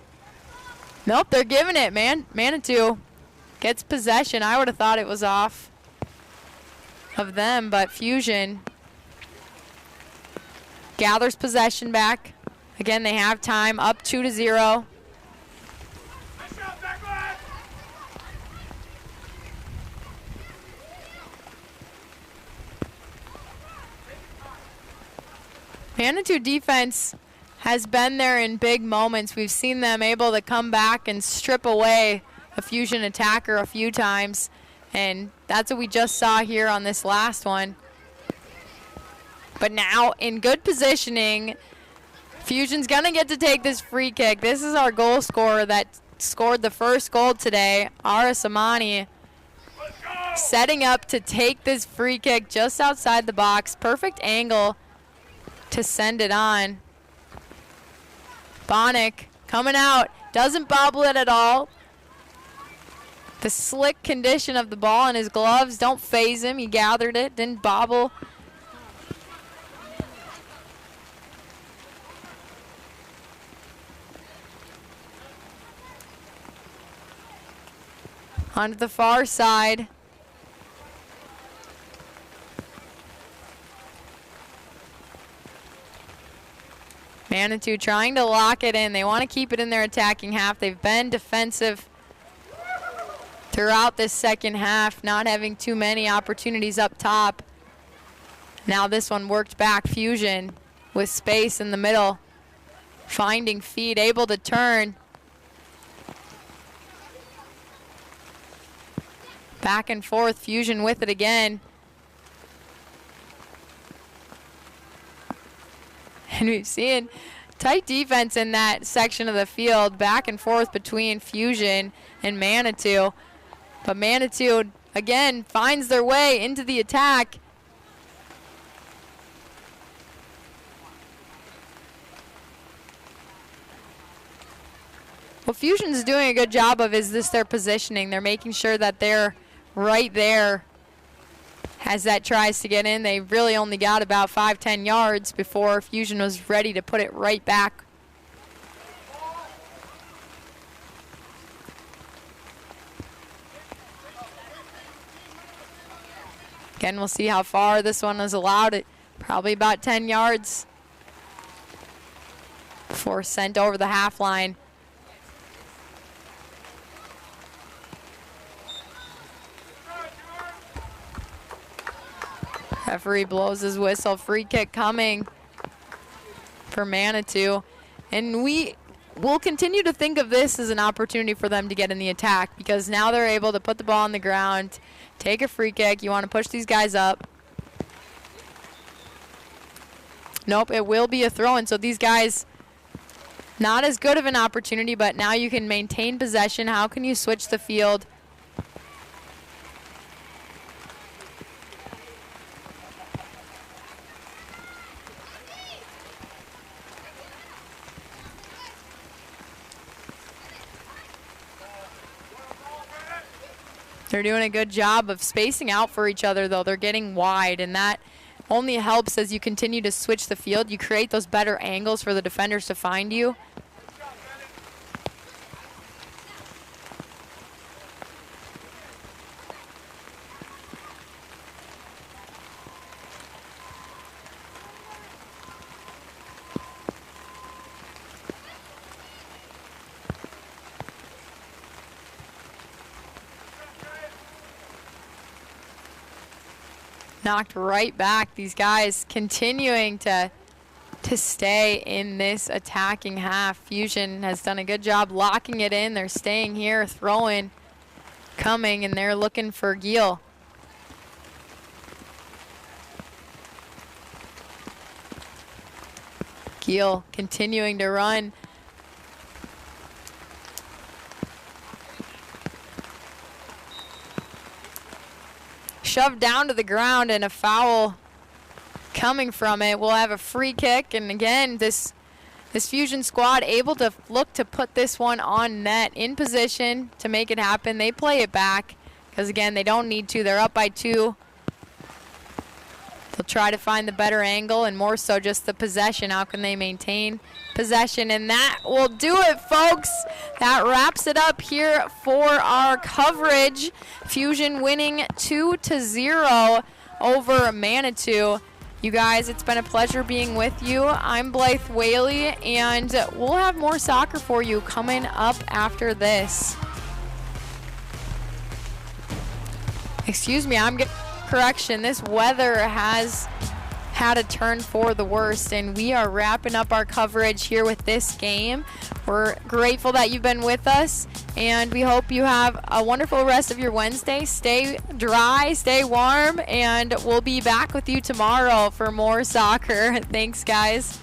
Nope, they're giving it, man. Manitou gets possession. I would have thought it was off of them, but Fusion gathers possession back. Again, they have time, up 2-0. Manitou defense has been there in big moments. We've seen them able to come back and strip away a Fusion attacker a few times, and that's what we just saw here on this last one. But now, in good positioning, Fusion's going to get to take this free kick. This is our goal scorer that scored the first goal today, Aris Amani, setting up to take this free kick just outside the box. Perfect angle to send it on. Bonnick coming out, doesn't bobble it at all. The slick condition of the ball in his gloves don't phase him. He gathered it, didn't bobble. Onto the far side. Manitou trying to lock it in. They want to keep it in their attacking half. They've been defensive throughout this second half, not having too many opportunities up top. Now this one worked back. Fusion with space in the middle. Finding feet, able to turn. Back and forth, Fusion with it again. And we've seen tight defense in that section of the field, back and forth between Fusion and Manitou. But Manitou, again, finds their way into the attack. What Fusion's doing a good job of is their positioning. They're making sure that they're right there as that tries to get in. They really only got about 5-10 yards before Fusion was ready to put it right back. Again, we'll see how far this one is allowed. It probably about 10 yards before sent over the half line. Referee blows his whistle. Free kick coming for Manitou. And we will continue to think of this as an opportunity for them to get in the attack, because now they're able to put the ball on the ground, take a free kick. You want to push these guys up. Nope, it will be a throw-in. So these guys, not as good of an opportunity, but now you can maintain possession. How can you switch the field? They're doing a good job of spacing out for each other, though. They're getting wide, and that only helps as you continue to switch the field. You create those better angles for the defenders to find you. knocked right back. These guys continuing to stay in this attacking half. Fusion has done a good job locking it in. They're staying here, throwing, coming, and they're looking for Giel. Giel continuing to run. Shoved down to the ground and a foul coming from it. We'll have a free kick, and again, this Fusion squad able to look to put this one on net, in position to make it happen. They play it back because, again, they don't need to. They're up by 2. They'll try to find the better angle and more so just the possession. How can they maintain possession? And that will do it, folks. That wraps it up here for our coverage. Fusion winning 2-0 over Manitou. You guys, it's been a pleasure being with you. I'm Blythe Whaley, and we'll have more soccer for you coming up after this. Excuse me, I'm getting correction. This weather has had a turn for the worst, and we are wrapping up our coverage here with this game. We're grateful that you've been with us, and we hope you have a wonderful rest of your Wednesday. Stay dry, stay warm, and we'll be back with you tomorrow for more soccer. Thanks, guys.